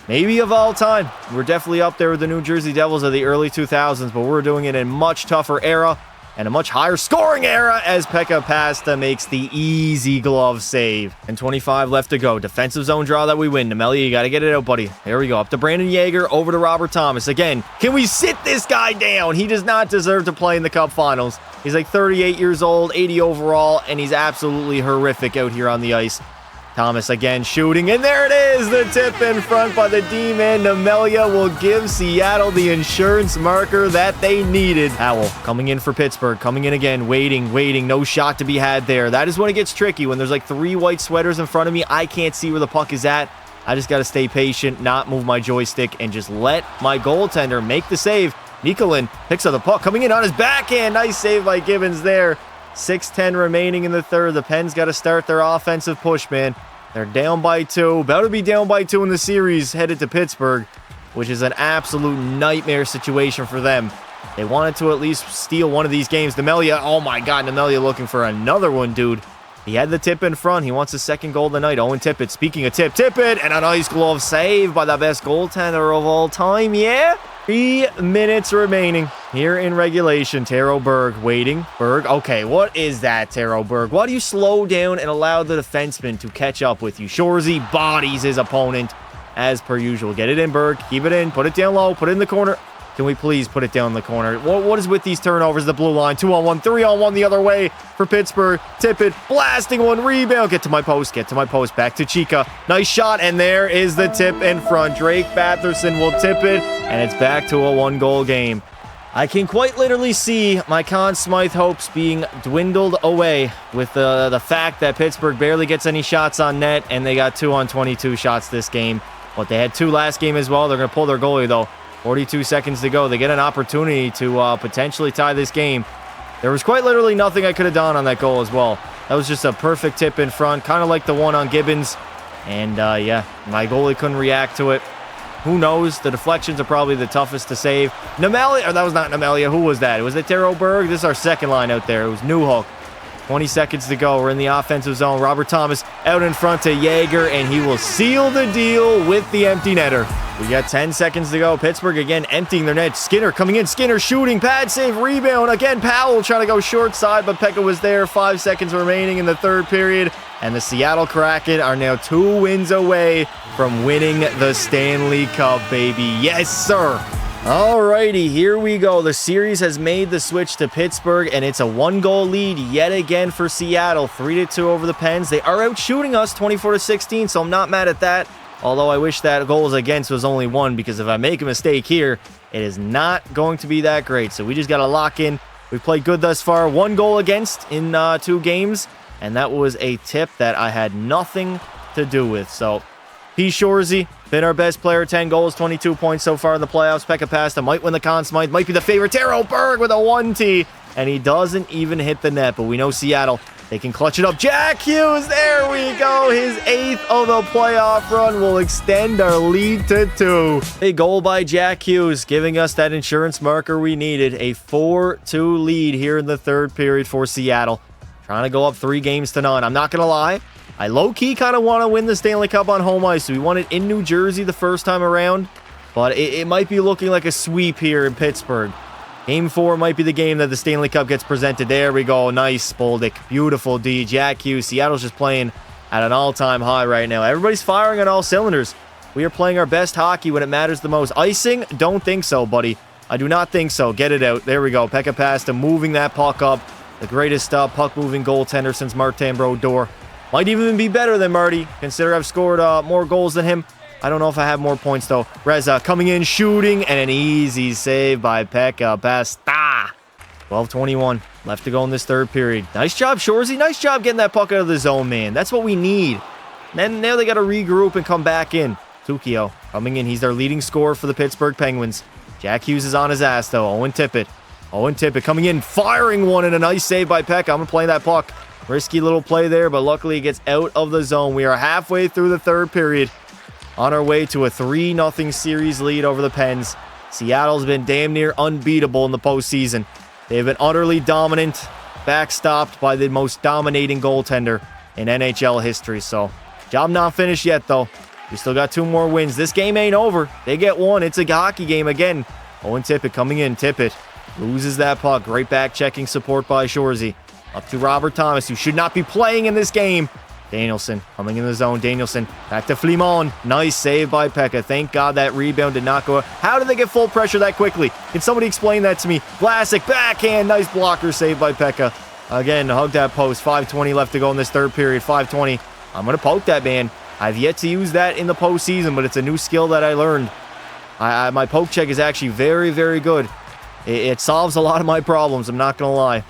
Maybe of all time. We're definitely up there with the New Jersey Devils of the early 2000s, but we're doing it in a much tougher era and a much higher scoring era as Pekka Pasta makes the easy glove save. And 25 left to go. Defensive zone draw that we win. Nemelia, you got to get it out, buddy. There we go. Up to Brandon Jaeger, over to Robert Thomas. Again, can we sit this guy down? He does not deserve to play in the Cup Finals. He's like 38 years old, 80 overall, and he's absolutely horrific out here on the ice. Thomas again shooting, and there it is! The tip in front by the D-man. Nemelia will give Seattle the insurance marker that they needed. Howell coming in for Pittsburgh, coming in again, waiting. No shot to be had there. That is when it gets tricky. When there's like 3 white sweaters in front of me, I can't see where the puck is at. I just got to stay patient, not move my joystick, and just let my goaltender make the save. Nikolin picks up the puck, coming in on his backhand. Nice save by Gibbons there. 6:10 remaining in the third. The Pens got to start their offensive push, man. They're down by 2. About to be down by 2 in the series, headed to Pittsburgh, which is an absolute nightmare situation for them. They wanted to at least steal one of these games. Nemelia, oh my God, Nemelia looking for another one, dude. He had the tip in front. He wants his second goal of the night. Owen Tippett, speaking of Tippett, and a nice glove save by the best goaltender of all time, yeah? 3 minutes remaining here in regulation. Taro Berg waiting. Berg, okay, what is that, Taro Berg? Why do you slow down and allow the defenseman to catch up with you? Shorzy bodies his opponent as per usual. Get it in, Berg. Keep it in. Put it down low. Put it in the corner. Can we please put it down in the corner? What is with these turnovers? The blue line. 2-on-1, 3-on-1 the other way for Pittsburgh. Tippett blasting one. Rebound. Get to my post. Back to Chica. Nice shot. And there is the tip in front. Drake Batherson will tip it. And it's back to a 1-goal game. I can quite literally see my Conn Smythe hopes being dwindled away with the fact that Pittsburgh barely gets any shots on net. And they got 2 on 22 shots this game. But they had 2 last game as well. They're going to pull their goalie though. 42 seconds to go. They get an opportunity to potentially tie this game. There was quite literally nothing I could have done on that goal as well. That was just a perfect tip in front, kind of like the one on Gibbons. And yeah, my goalie couldn't react to it. Who knows? The deflections are probably the toughest to save. Nemelia, or that was not Nemelia. Who was that? Was it Taro Berg? This is our second line out there. It was Newhook. 20 seconds to go. We're in the offensive zone. Robert Thomas out in front to Jaeger, and he will seal the deal with the empty netter. We got 10 seconds to go. Pittsburgh again emptying their net. Skinner coming in. Skinner shooting. Pad save. Rebound. Again, Powell trying to go short side, but Pekka was there. 5 seconds remaining in the third period. And the Seattle Kraken are now 2 wins away from winning the Stanley Cup, baby. Yes, sir. Alrighty, here we go. The series has made the switch to Pittsburgh, and it's a 1-goal lead yet again for Seattle. 3-2 over the Pens. They are out shooting us 24-16, so I'm not mad at that. Although I wish that goals against was only 1, because if I make a mistake here, it is not going to be that great. So we just got to lock in. We played good thus far. 1 goal against in 2 games, and that was a tip that I had nothing to do with. So P. Shorzy, been our best player, 10 goals, 22 points so far in the playoffs. Pekka Pasta might win the Conn Smythe, might be the favorite. Taro Berg with a 1T, and he doesn't even hit the net, but we know Seattle, they can clutch it up. Jack Hughes, there we go. His 8th of the playoff run will extend our lead to 2. A goal by Jack Hughes, giving us that insurance marker we needed. A 4-2 lead here in the third period for Seattle. Trying to go up 3-0. I'm not going to lie. I low-key kind of want to win the Stanley Cup on home ice. We won it in New Jersey the first time around, but it might be looking like a sweep here in Pittsburgh. Game 4 might be the game that the Stanley Cup gets presented. There we go. Nice, Bolduc. Beautiful D. Jack Hughes. Seattle's just playing at an all-time high right now. Everybody's firing on all cylinders. We are playing our best hockey when it matters the most. Icing? Don't think so, buddy. I do not think so. Get it out. There we go. Pekka Pasta moving that puck up. The greatest puck-moving goaltender since Martin Brodeur. Might even be better than Marty. Consider I've scored more goals than him. I don't know if I have more points, though. Reza coming in, shooting, and an easy save by Pekka Pasta. 12:21 left to go in this third period. Nice job, Shorzy. Nice job getting that puck out of the zone, man. That's what we need. And now they got to regroup and come back in. Tukio coming in. He's their leading scorer for the Pittsburgh Penguins. Jack Hughes is on his ass, though. Owen Tippett coming in, firing one, and a nice save by Pekka. I'm going to play that puck. Risky little play there, but luckily it gets out of the zone. We are halfway through the third period. On our way to a 3-0 series lead over the Pens. Seattle's been damn near unbeatable in the postseason. They've been utterly dominant, backstopped by the most dominating goaltender in NHL history. So, job not finished yet, though. We still got 2 more wins. This game ain't over. They get one. It's a hockey game again. Owen Tippett coming in. Tippett loses that puck. Great back-checking support by Shorzy. Up to Robert Thomas, who should not be playing in this game. Danielson coming in the zone. Danielson back to Flimon. Nice save by Pekka. Thank God that rebound did not go out. How did they get full pressure that quickly? Can somebody explain that to me? Vlasic backhand. Nice blocker save by Pekka. Again, hug that post. 5:20 left to go in this third period. 5:20. I'm going to poke that, man. I've yet to use that in the postseason, but it's a new skill that I learned. My poke check is actually very, very good. It solves a lot of my problems. I'm not going to lie.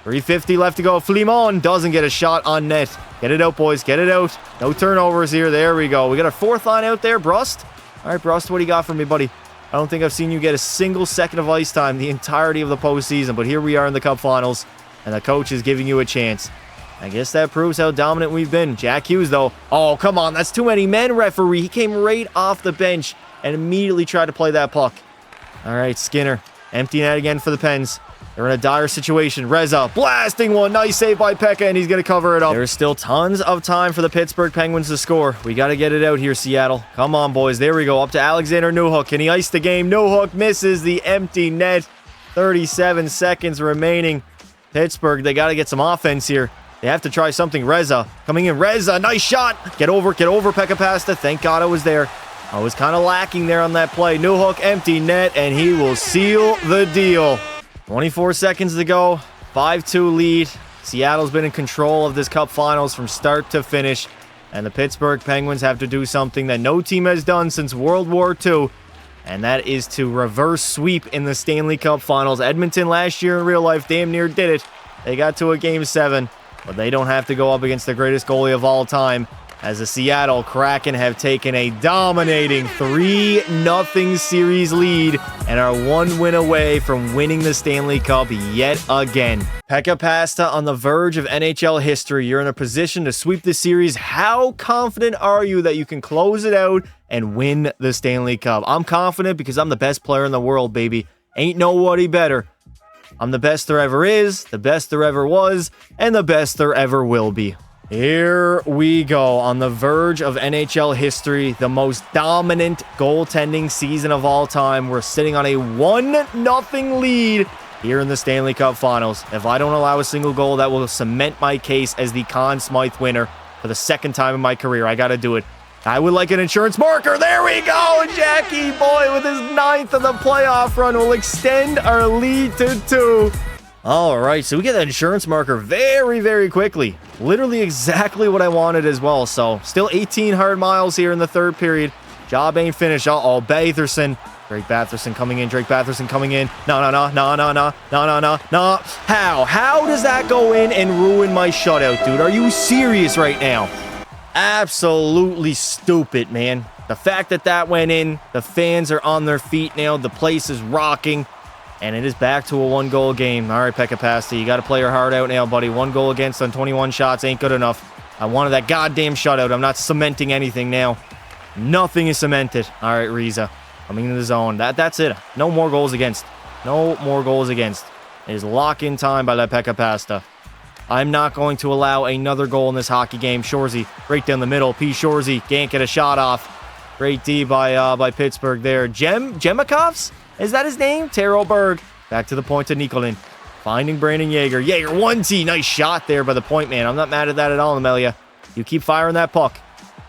3:50 left to go. Flimon doesn't get a shot on net. Get it out, boys. Get it out. No turnovers here. There we go. We got our 4th line out there. Brust. All right, Brust, what do you got for me, buddy? I don't think I've seen you get a single second of ice time the entirety of the postseason, but here we are in the Cup Finals, and the coach is giving you a chance. I guess that proves how dominant we've been. Jack Hughes, though. Oh, come on. That's too many men, referee. He came right off the bench and immediately tried to play that puck. All right, Skinner. Empty net again for the Pens. They're in a dire situation. Reza blasting one. Nice save by Pekka, and he's going to cover it up. There's still tons of time for the Pittsburgh Penguins to score. We got to get it out here, Seattle. Come on, boys. There we go. Up to Alexander Newhook. Can he ice the game? Newhook misses the empty net. 37 seconds remaining. Pittsburgh, they got to get some offense here. They have to try something. Reza coming in. Reza, nice shot. Get over, Pekka Pasta. Thank God I was there. I was kind of lacking there on that play. Newhook, empty net, and he will seal the deal. 24 seconds to go. 5-2 lead. Seattle's been in control of this Cup Finals from start to finish. And the Pittsburgh Penguins have to do something that no team has done since World War II. And that is to reverse sweep in the Stanley Cup Finals. Edmonton last year in real life damn near did it. They got to a Game 7. But they don't have to go up against the greatest goalie of all time, as the Seattle Kraken have taken a dominating 3-0 series lead and are 1 win away from winning the Stanley Cup yet again. Pekka Pasta on the verge of NHL history. You're in a position to sweep the series. How confident are you that you can close it out and win the Stanley Cup? I'm confident because I'm the best player in the world, baby. Ain't nobody better. I'm the best there ever is, the best there ever was, and the best there ever will be. Here we go, on the verge of NHL history, the most dominant goaltending season of all time. We're sitting on a 1-0 lead here in the Stanley Cup Finals. If I don't allow a single goal, that will cement my case as the Conn Smythe winner for the 2nd time in my career. I gotta do it. I would like an insurance marker. There we go. Jackie boy with his 9th of the playoff run will extend our lead to 2. All right, so we get that insurance marker very, very quickly. Literally exactly what I wanted as well. So still 18 hard miles here in the third period. Job ain't finished. Uh-oh, Batherson. Drake Batherson coming in. No. How does that go in and ruin my shutout, dude? Are you serious right now? Absolutely stupid, man. The fact that that went in, the fans are on their feet now, the place is rocking, and it is back to a 1-goal game. All right, Pekka Pasta, you got to play your heart out now, buddy. 1 goal against on 21 shots ain't good enough. I wanted that goddamn shutout. I'm not cementing anything now. Nothing is cemented. All right, Reza coming into the zone. That's it. No more goals against. No more goals against. It is lock-in time by that Pekka Pasta. I'm not going to allow another goal in this hockey game. Shorzy right down the middle. P. Shorzy can't get a shot off. Great D by Pittsburgh there. Jemakovs? Is that his name? Taro Berg. Back to the point to Nikolin. Finding Brandon Yeager. Yeager 1T. Nice shot there by the point man. I'm not mad at that at all, Amelia. You keep firing that puck.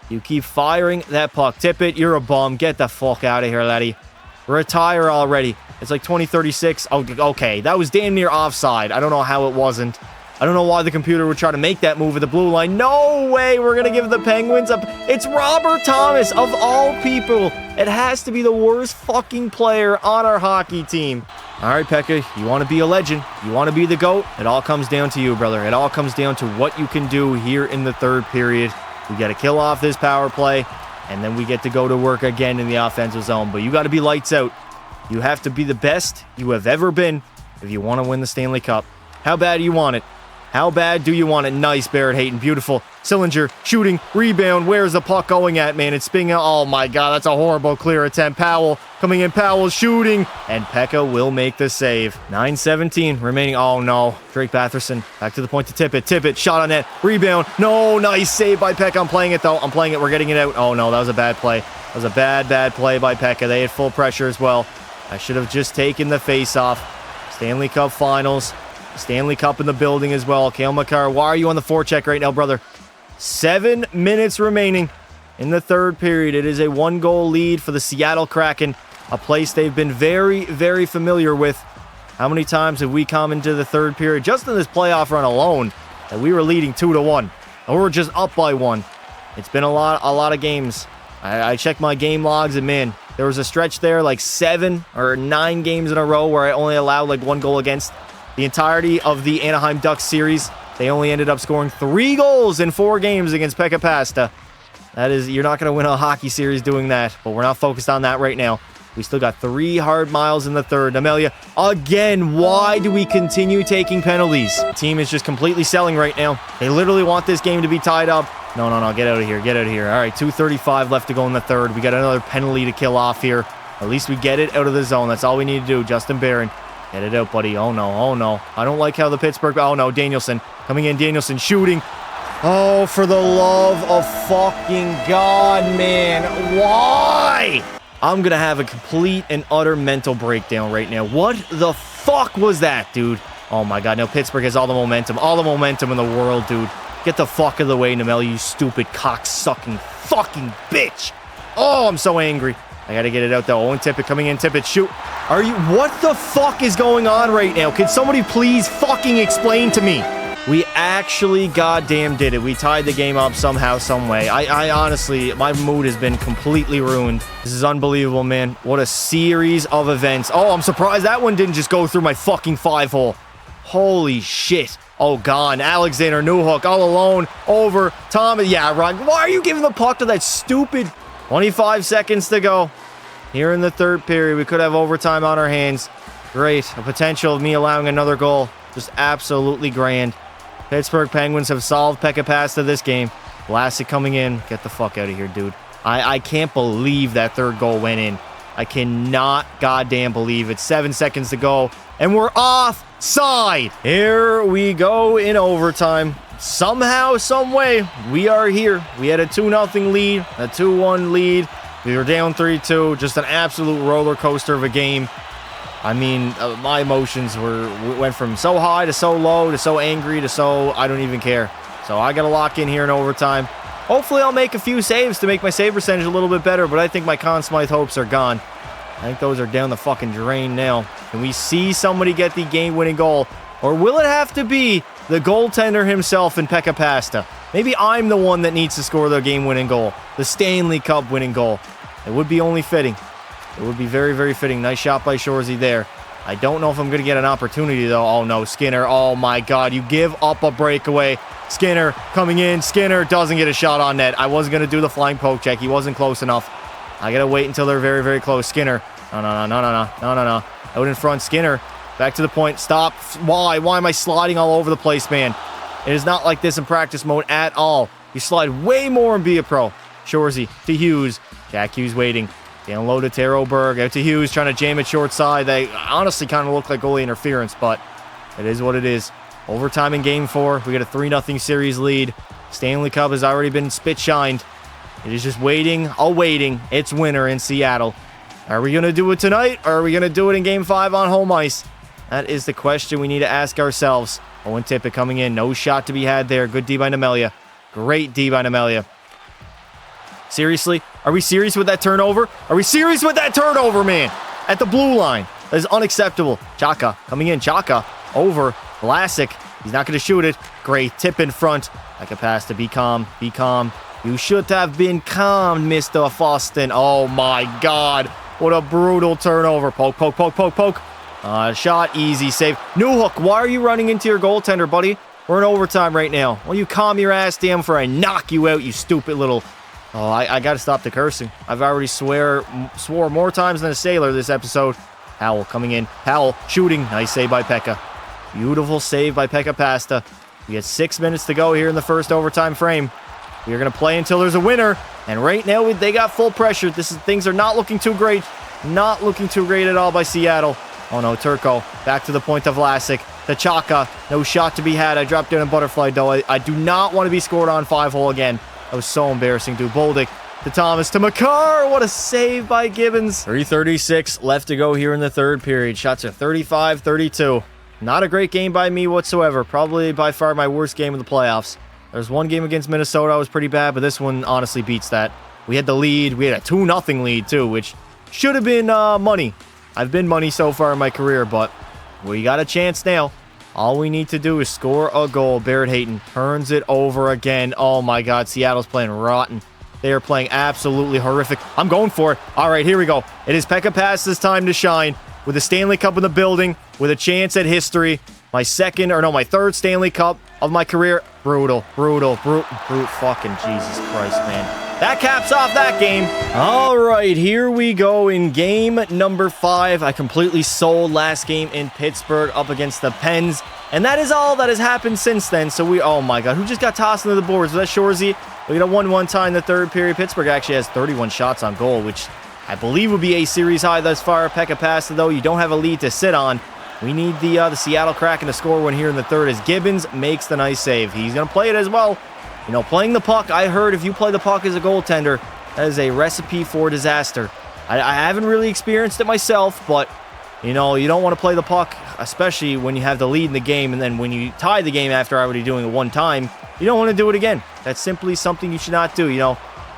You keep firing that puck. Tippett, you're a bum. Get the fuck out of here, laddie. Retire already. It's like 2036. Oh, okay. That was damn near offside. I don't know how it wasn't. I don't know why the computer would try to make that move at the blue line. No way we're going to give the Penguins up. It's Robert Thomas, of all people. It has to be the worst fucking player on our hockey team. All right, Pekka, you want to be a legend. You want to be the GOAT. It all comes down to you, brother. It all comes down to what you can do here in the third period. We got to kill off this power play, and then we get to go to work again in the offensive zone. But you got to be lights out. You have to be the best you have ever been if you want to win the Stanley Cup. How bad do you want it? How bad do you want it? Nice, Barrett Hayton. Beautiful. Sillinger shooting. Rebound. Where's the puck going at, man? It's spinning out. Oh, my God. That's a horrible clear attempt. Powell coming in. Powell shooting. And Pekka will make the save. 9:17 remaining. Oh, no. Drake Batherson back to the point to Tippett. Tippett. Shot on net. Rebound. No. Nice save by Pekka. I'm playing it, though. I'm playing it. We're getting it out. Oh, no. That was a bad play. That was a bad play by Pekka. They had full pressure as well. I should have just taken the face-off. Stanley Cup Finals. Stanley Cup in the building as well. Cale Makar, why are you on the forecheck right now, brother? 7 minutes remaining in the third period. It is a 1-goal lead for the Seattle Kraken, a place they've been very, very familiar with. How many times have we come into the third period, just in this playoff run alone, that we were leading 2-1, or we're just up by 1? It's been a lot of games. I checked my game logs, and man, there was a stretch there, like 7 or 9 games in a row where I only allowed like 1 goal against. The entirety of the Anaheim Ducks series, they only ended up scoring 3 goals in 4 games against Pekka Pasta. That is, you're not going to win a hockey series doing that, but we're not focused on that right now. We still got 3 hard miles in the third. Amelia, again, why do we continue taking penalties? The team is just completely selling right now. They literally want this game to be tied up. No, get out of here, get out of here. All right, 2:35 left to go in the third. We got another penalty to kill off here. At least we get it out of the zone. That's all we need to do. Justin Barron. Get it out, buddy. Oh, no. I don't like how the Pittsburgh... Oh, no. Danielson. Coming in. Danielson shooting. Oh, for the love of fucking God, man. Why? I'm going to have a complete and utter mental breakdown right now. What the fuck was that, dude? Oh, my God. Now Pittsburgh has all the momentum. All the momentum in the world, dude. Get the fuck out of the way, Namel, you stupid cock-sucking fucking bitch. Oh, I'm so angry. I gotta get it out, though. Owen Tippett coming in. Tippett, shoot. Are you... What the fuck is going on right now? Can somebody please fucking explain to me? We actually goddamn did it. We tied the game up somehow, some way. I honestly... My mood has been completely ruined. This is unbelievable, man. What a series of events. Oh, I'm surprised that one didn't just go through my fucking 5-hole. Holy shit. Oh, gone. Alexander Newhook all alone over Thomas. Yeah, Ron. Why are you giving the puck to that stupid... 25 seconds to go. Here in the third period, we could have overtime on our hands. Great. A potential of me allowing another goal. Just absolutely grand. Pittsburgh Penguins have solved Pekka Pasta this game. Vlasic coming in. Get the fuck out of here, dude. I can't believe that third goal went in. I cannot goddamn believe it. 7 seconds to go, and we're offside. Here we go in overtime. Somehow, some way, we are here. We had a 2-0 lead, a 2-1 lead. We were down 3-2. Just an absolute roller coaster of a game. I mean, my emotions went from so high to so low to so angry to so I don't even care. So I got to lock in here in overtime. Hopefully, I'll make a few saves to make my save percentage a little bit better, but I think my Conn Smythe hopes are gone. I think those are down the fucking drain now. Can we see somebody get the game-winning goal? Or will it have to be the goaltender himself in Pekka Pasta? Maybe I'm the one that needs to score the game-winning goal. The Stanley Cup winning goal. It would be only fitting. It would be very, very fitting. Nice shot by Shoresy there. I don't know if I'm going to get an opportunity, though. Oh, no. Skinner. Oh, my God. You give up a breakaway. Skinner coming in. Skinner doesn't get a shot on net. I wasn't going to do the flying poke check. He wasn't close enough. I got to wait until they're very, very close. Skinner. No. Out in front. Skinner. Back to the point. Stop. Why? Why am I sliding all over the place, man? It is not like this in practice mode at all. You slide way more and be a pro. Shoresy to Hughes. Jack Hughes waiting. Down low to Taro Berg. Out to Hughes trying to jam it short side. They honestly kind of look like goalie interference, but it is what it is. Overtime in Game 4. We got a 3-0 series lead. Stanley Cup has already been spit-shined. It is just waiting, awaiting its winner in Seattle. Are we going to do it tonight, or are we going to do it in Game 5 on home ice? That is the question we need to ask ourselves. Owen Tippett coming in. No shot to be had there. Good D by Nemelia. Great D by Nemelia. Seriously? Are we serious with that turnover? Are we serious with that turnover, man? At the blue line. That is unacceptable. Chaka coming in. Chaka over. Vlasic. He's not going to shoot it. Great tip in front. I can pass to be calm. Be calm. You should have been calm, Mr. Foston. Oh, my God. What a brutal turnover. Poke, poke, poke, poke, poke. Shot. Easy save. Newhook, why are you running into your goaltender, buddy? We're in overtime right now. Will you calm your ass down before I knock you out, you stupid little... Oh, I got to stop the cursing. I've already swore more times than a sailor this episode. Howell coming in. Howell shooting. Nice save by Pekka. Beautiful save by Pekka Pasta. We got 6 minutes to go here in the first overtime frame. We are going to play until there's a winner. And right now, they got full pressure. Things are not looking too great. Not looking too great at all by Seattle. Oh no, Turco. Back to the point of Vlasic. The Chaka. No shot to be had. I dropped down a butterfly, though. I do not want to be scored on 5-hole again. That was so embarrassing, dude. Boldick to Thomas to Makar. What a save by Gibbons. 3:36 left to go here in the third period. Shots are 35-32. Not a great game by me whatsoever. Probably by far my worst game of the playoffs. There's one game against Minnesota that was pretty bad, but this one honestly beats that. We had the lead. We had a 2-0 lead, too, which should have been money. I've been money so far in my career, but we got a chance now. All we need to do is score a goal. Barrett Hayton turns it over again. Oh, my God. Seattle's playing rotten. They are playing absolutely horrific. I'm going for it. All right, here we go. It is Pekka Pasta's time to shine. With the Stanley Cup in the building, with a chance at history. My third Stanley Cup of my career. Brutal fucking Jesus Christ, man. That caps off that game. All right, here we go in game number 5. I completely sold last game in Pittsburgh up against the Pens. And that is all that has happened since then. So oh my God, who just got tossed into the boards? Was that Shorzy? We got a 1-1 tie in the third period. Pittsburgh actually has 31 shots on goal, which I believe would be a series high thus far. Pekka Pasta, though, you don't have a lead to sit on. We need the Seattle Kraken to score one here in the third as Gibbons makes the nice save. He's going to play it as well. You know, playing the puck, I heard if you play the puck as a goaltender, that is a recipe for disaster. I haven't really experienced it myself, but, you know, you don't want to play the puck, especially when you have the lead in the game, and then when you tie the game after already doing it one time, you don't want to do it again. That's simply something you should not do, you know.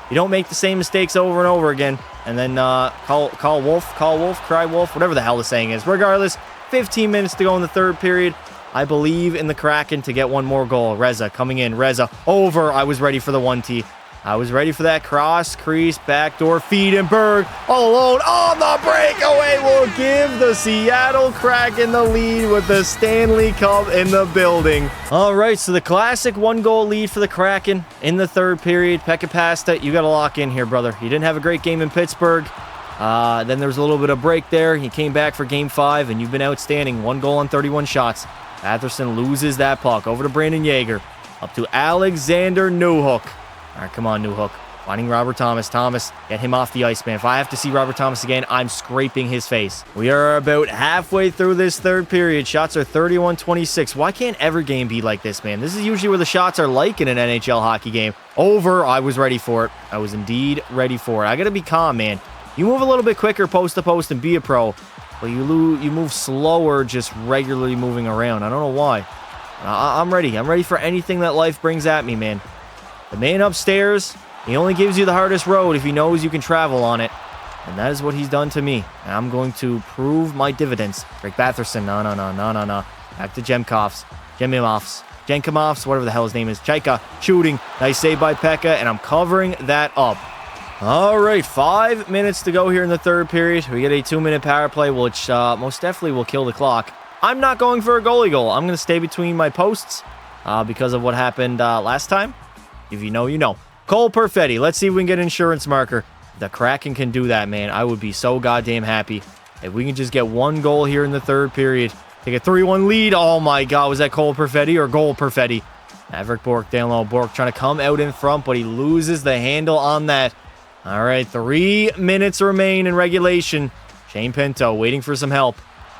You don't make the same mistakes over and over again, and then call wolf, cry wolf, whatever the hell the saying is. Regardless, 15 minutes to go in the third period. I believe in the Kraken to get one more goal. Reza coming in. Reza over. I was ready for the 1T. I was ready for that cross, crease, backdoor feed, and Berg all alone on the breakaway will give the Seattle Kraken the lead with the Stanley Cup in the building. All right, so the classic 1-goal lead for the Kraken in the third period. Pekka Pasta, you got to lock in here, brother. You didn't have a great game in Pittsburgh. Then there was a little bit of break there. He came back for game 5, and you've been outstanding. 1 goal on 31 shots. Patterson loses that puck. Over to Brandon Yeager. Up to Alexander Newhook. All right, come on, Newhook. Finding Robert Thomas. Thomas, get him off the ice, man. If I have to see Robert Thomas again, I'm scraping his face. We are about halfway through this third period. Shots are 31-26. Why can't every game be like this, man? This is usually where the shots are like in an NHL hockey game. Over. I was ready for it. I was indeed ready for it. I got to be calm, man. You move a little bit quicker post to post and be a pro. But you move slower just regularly moving around. I don't know why. I'm ready. I'm ready for anything that life brings at me, man. The man upstairs, he only gives you the hardest road if he knows you can travel on it. And that is what he's done to me. And I'm going to prove my dividends. Drake Batherson. No. Back to Jenkimovs, whatever the hell his name is. Chaika shooting. Nice save by Pekka, and I'm covering that up. All right, 5 minutes to go here in the third period. We get a 2-minute power play, which most definitely will kill the clock. I'm not going for a goalie goal. I'm going to stay between my posts because of what happened last time. If you know, you know. Cole Perfetti. Let's see if we can get an insurance marker. The Kraken can do that, man. I would be so goddamn happy if we can just get 1 goal here in the third period. Take a 3-1 lead. Oh, my God. Was that Cole Perfetti or Goal Perfetti? Maverick Bourque down low. Bourque trying to come out in front, but he loses the handle on that. All right, 3 minutes remain in regulation. Shane Pinto waiting for some help.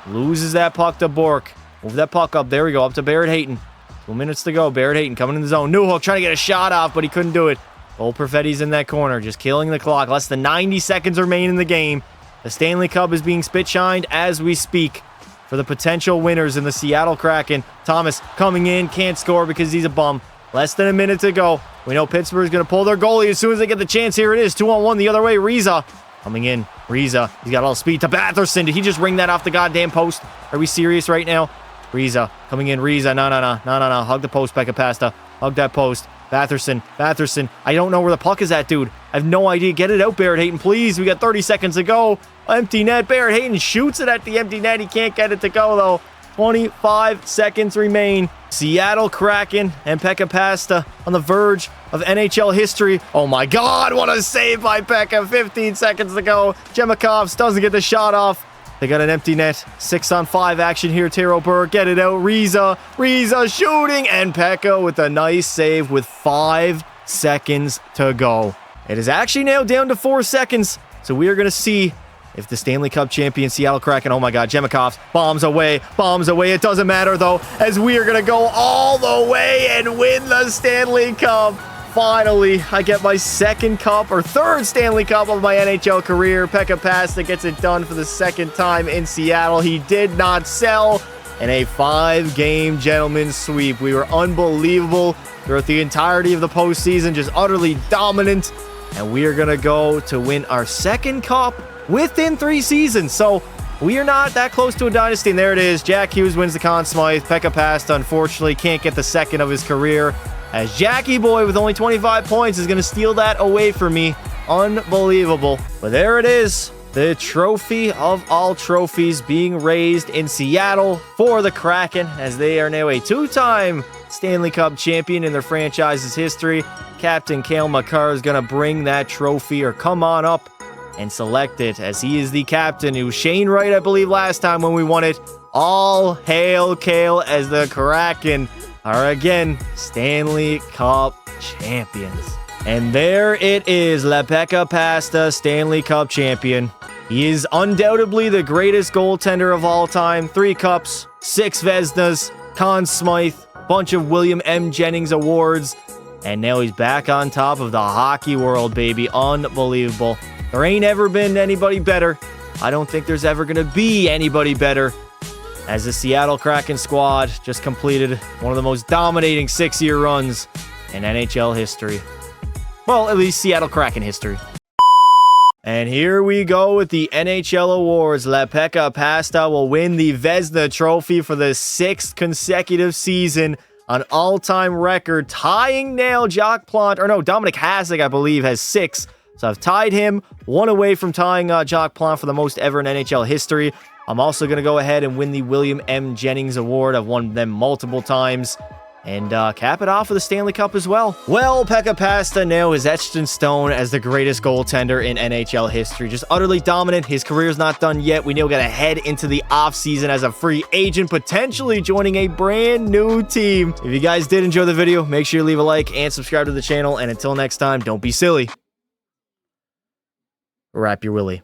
Loses that puck to Bourque. Move that puck up. There we go, up to Barrett Hayton. 2 minutes to go. Barrett Hayton coming in the zone. Newhook trying to get a shot off, but he couldn't do it. Cole Perfetti's in that corner, just killing the clock. Less than 90 seconds remain in the game. The Stanley Cup is being spit-shined as we speak for the potential winners in the Seattle Kraken. Thomas coming in, can't score because he's a bum. Less than a minute to go. We know Pittsburgh's going to pull their goalie as soon as they get the chance. Here it is. 2-on-1 the other way. Reza coming in. Reza. He's got all speed to Batherson. Did he just ring that off the goddamn post? Are we serious right now? Riza coming in. Riza. No. Hug the post, Pekka Pasta. Hug that post. Batherson. I don't know where the puck is at, dude. I have no idea. Get it out, Barrett Hayton, please. We got 30 seconds to go. Empty net. Barrett Hayton shoots it at the empty net. He can't get it to go, though. 25 seconds remain. Seattle Kraken and Pekka Pasta on the verge of NHL history. Oh my God, what a save by Pekka. 15 seconds to go. Jemakovs doesn't get the shot off. They got an empty net. 6-on-5 action here. Taro Burr, get it out. Riza shooting. And Pekka with a nice save with 5 seconds to go. It is actually now down to 4 seconds. So we are going to see if the Stanley Cup champion Seattle Kraken, oh my God, Jemakovs, bombs away. It doesn't matter, though, as we are going to go all the way and win the Stanley Cup. Finally, I get my third Stanley Cup of my NHL career. Pekka Pasta gets it done for the second time in Seattle. He did not sell in a 5-game gentleman's sweep. We were unbelievable throughout the entirety of the postseason, just utterly dominant. And we are going to go to win our second cup within 3 seasons. So we are not that close to a dynasty. And there it is. Jack Hughes wins the Conn Smythe. Pekka Pasta, unfortunately, can't get the second of his career, as Jackie Boy with only 25 points is going to steal that away from me. Unbelievable. But there it is. The trophy of all trophies being raised in Seattle for the Kraken, as they are now a 2-time Stanley Cup champion in their franchise's history. Captain Cale Makar is going to bring that trophy, or come on up and select it, as he is the captain. It was Shane Wright, I believe, last time when we won it. All hail Cale, as the Kraken are again Stanley Cup champions. And there it is, Le Pekka Pasta, Stanley Cup champion. He is undoubtedly the greatest goaltender of all time. 3 cups, 6 Vezinas, Conn Smythe, bunch of William M. Jennings awards, and now he's back on top of the hockey world, baby. Unbelievable. There ain't ever been anybody better. I don't think there's ever going to be anybody better, as the Seattle Kraken squad just completed one of the most dominating 6-year runs in NHL history. Well, at least Seattle Kraken history. And here we go with the NHL awards. Le Pekka Pasta will win the Vezina Trophy for the 6th consecutive season, an all-time record, tying now Dominic Hasek, I believe, has 6. So I've tied him, 1 away from tying Jacques Plante for the most ever in NHL history. I'm also going to go ahead and win the William M. Jennings Award. I've won them multiple times. And cap it off with the Stanley Cup as well. Well, Pekka Pasta now is etched in stone as the greatest goaltender in NHL history. Just utterly dominant. His career's not done yet. We now got to head into the offseason as a free agent, potentially joining a brand new team. If you guys did enjoy the video, make sure you leave a like and subscribe to the channel. And until next time, don't be silly. Wrap your willy.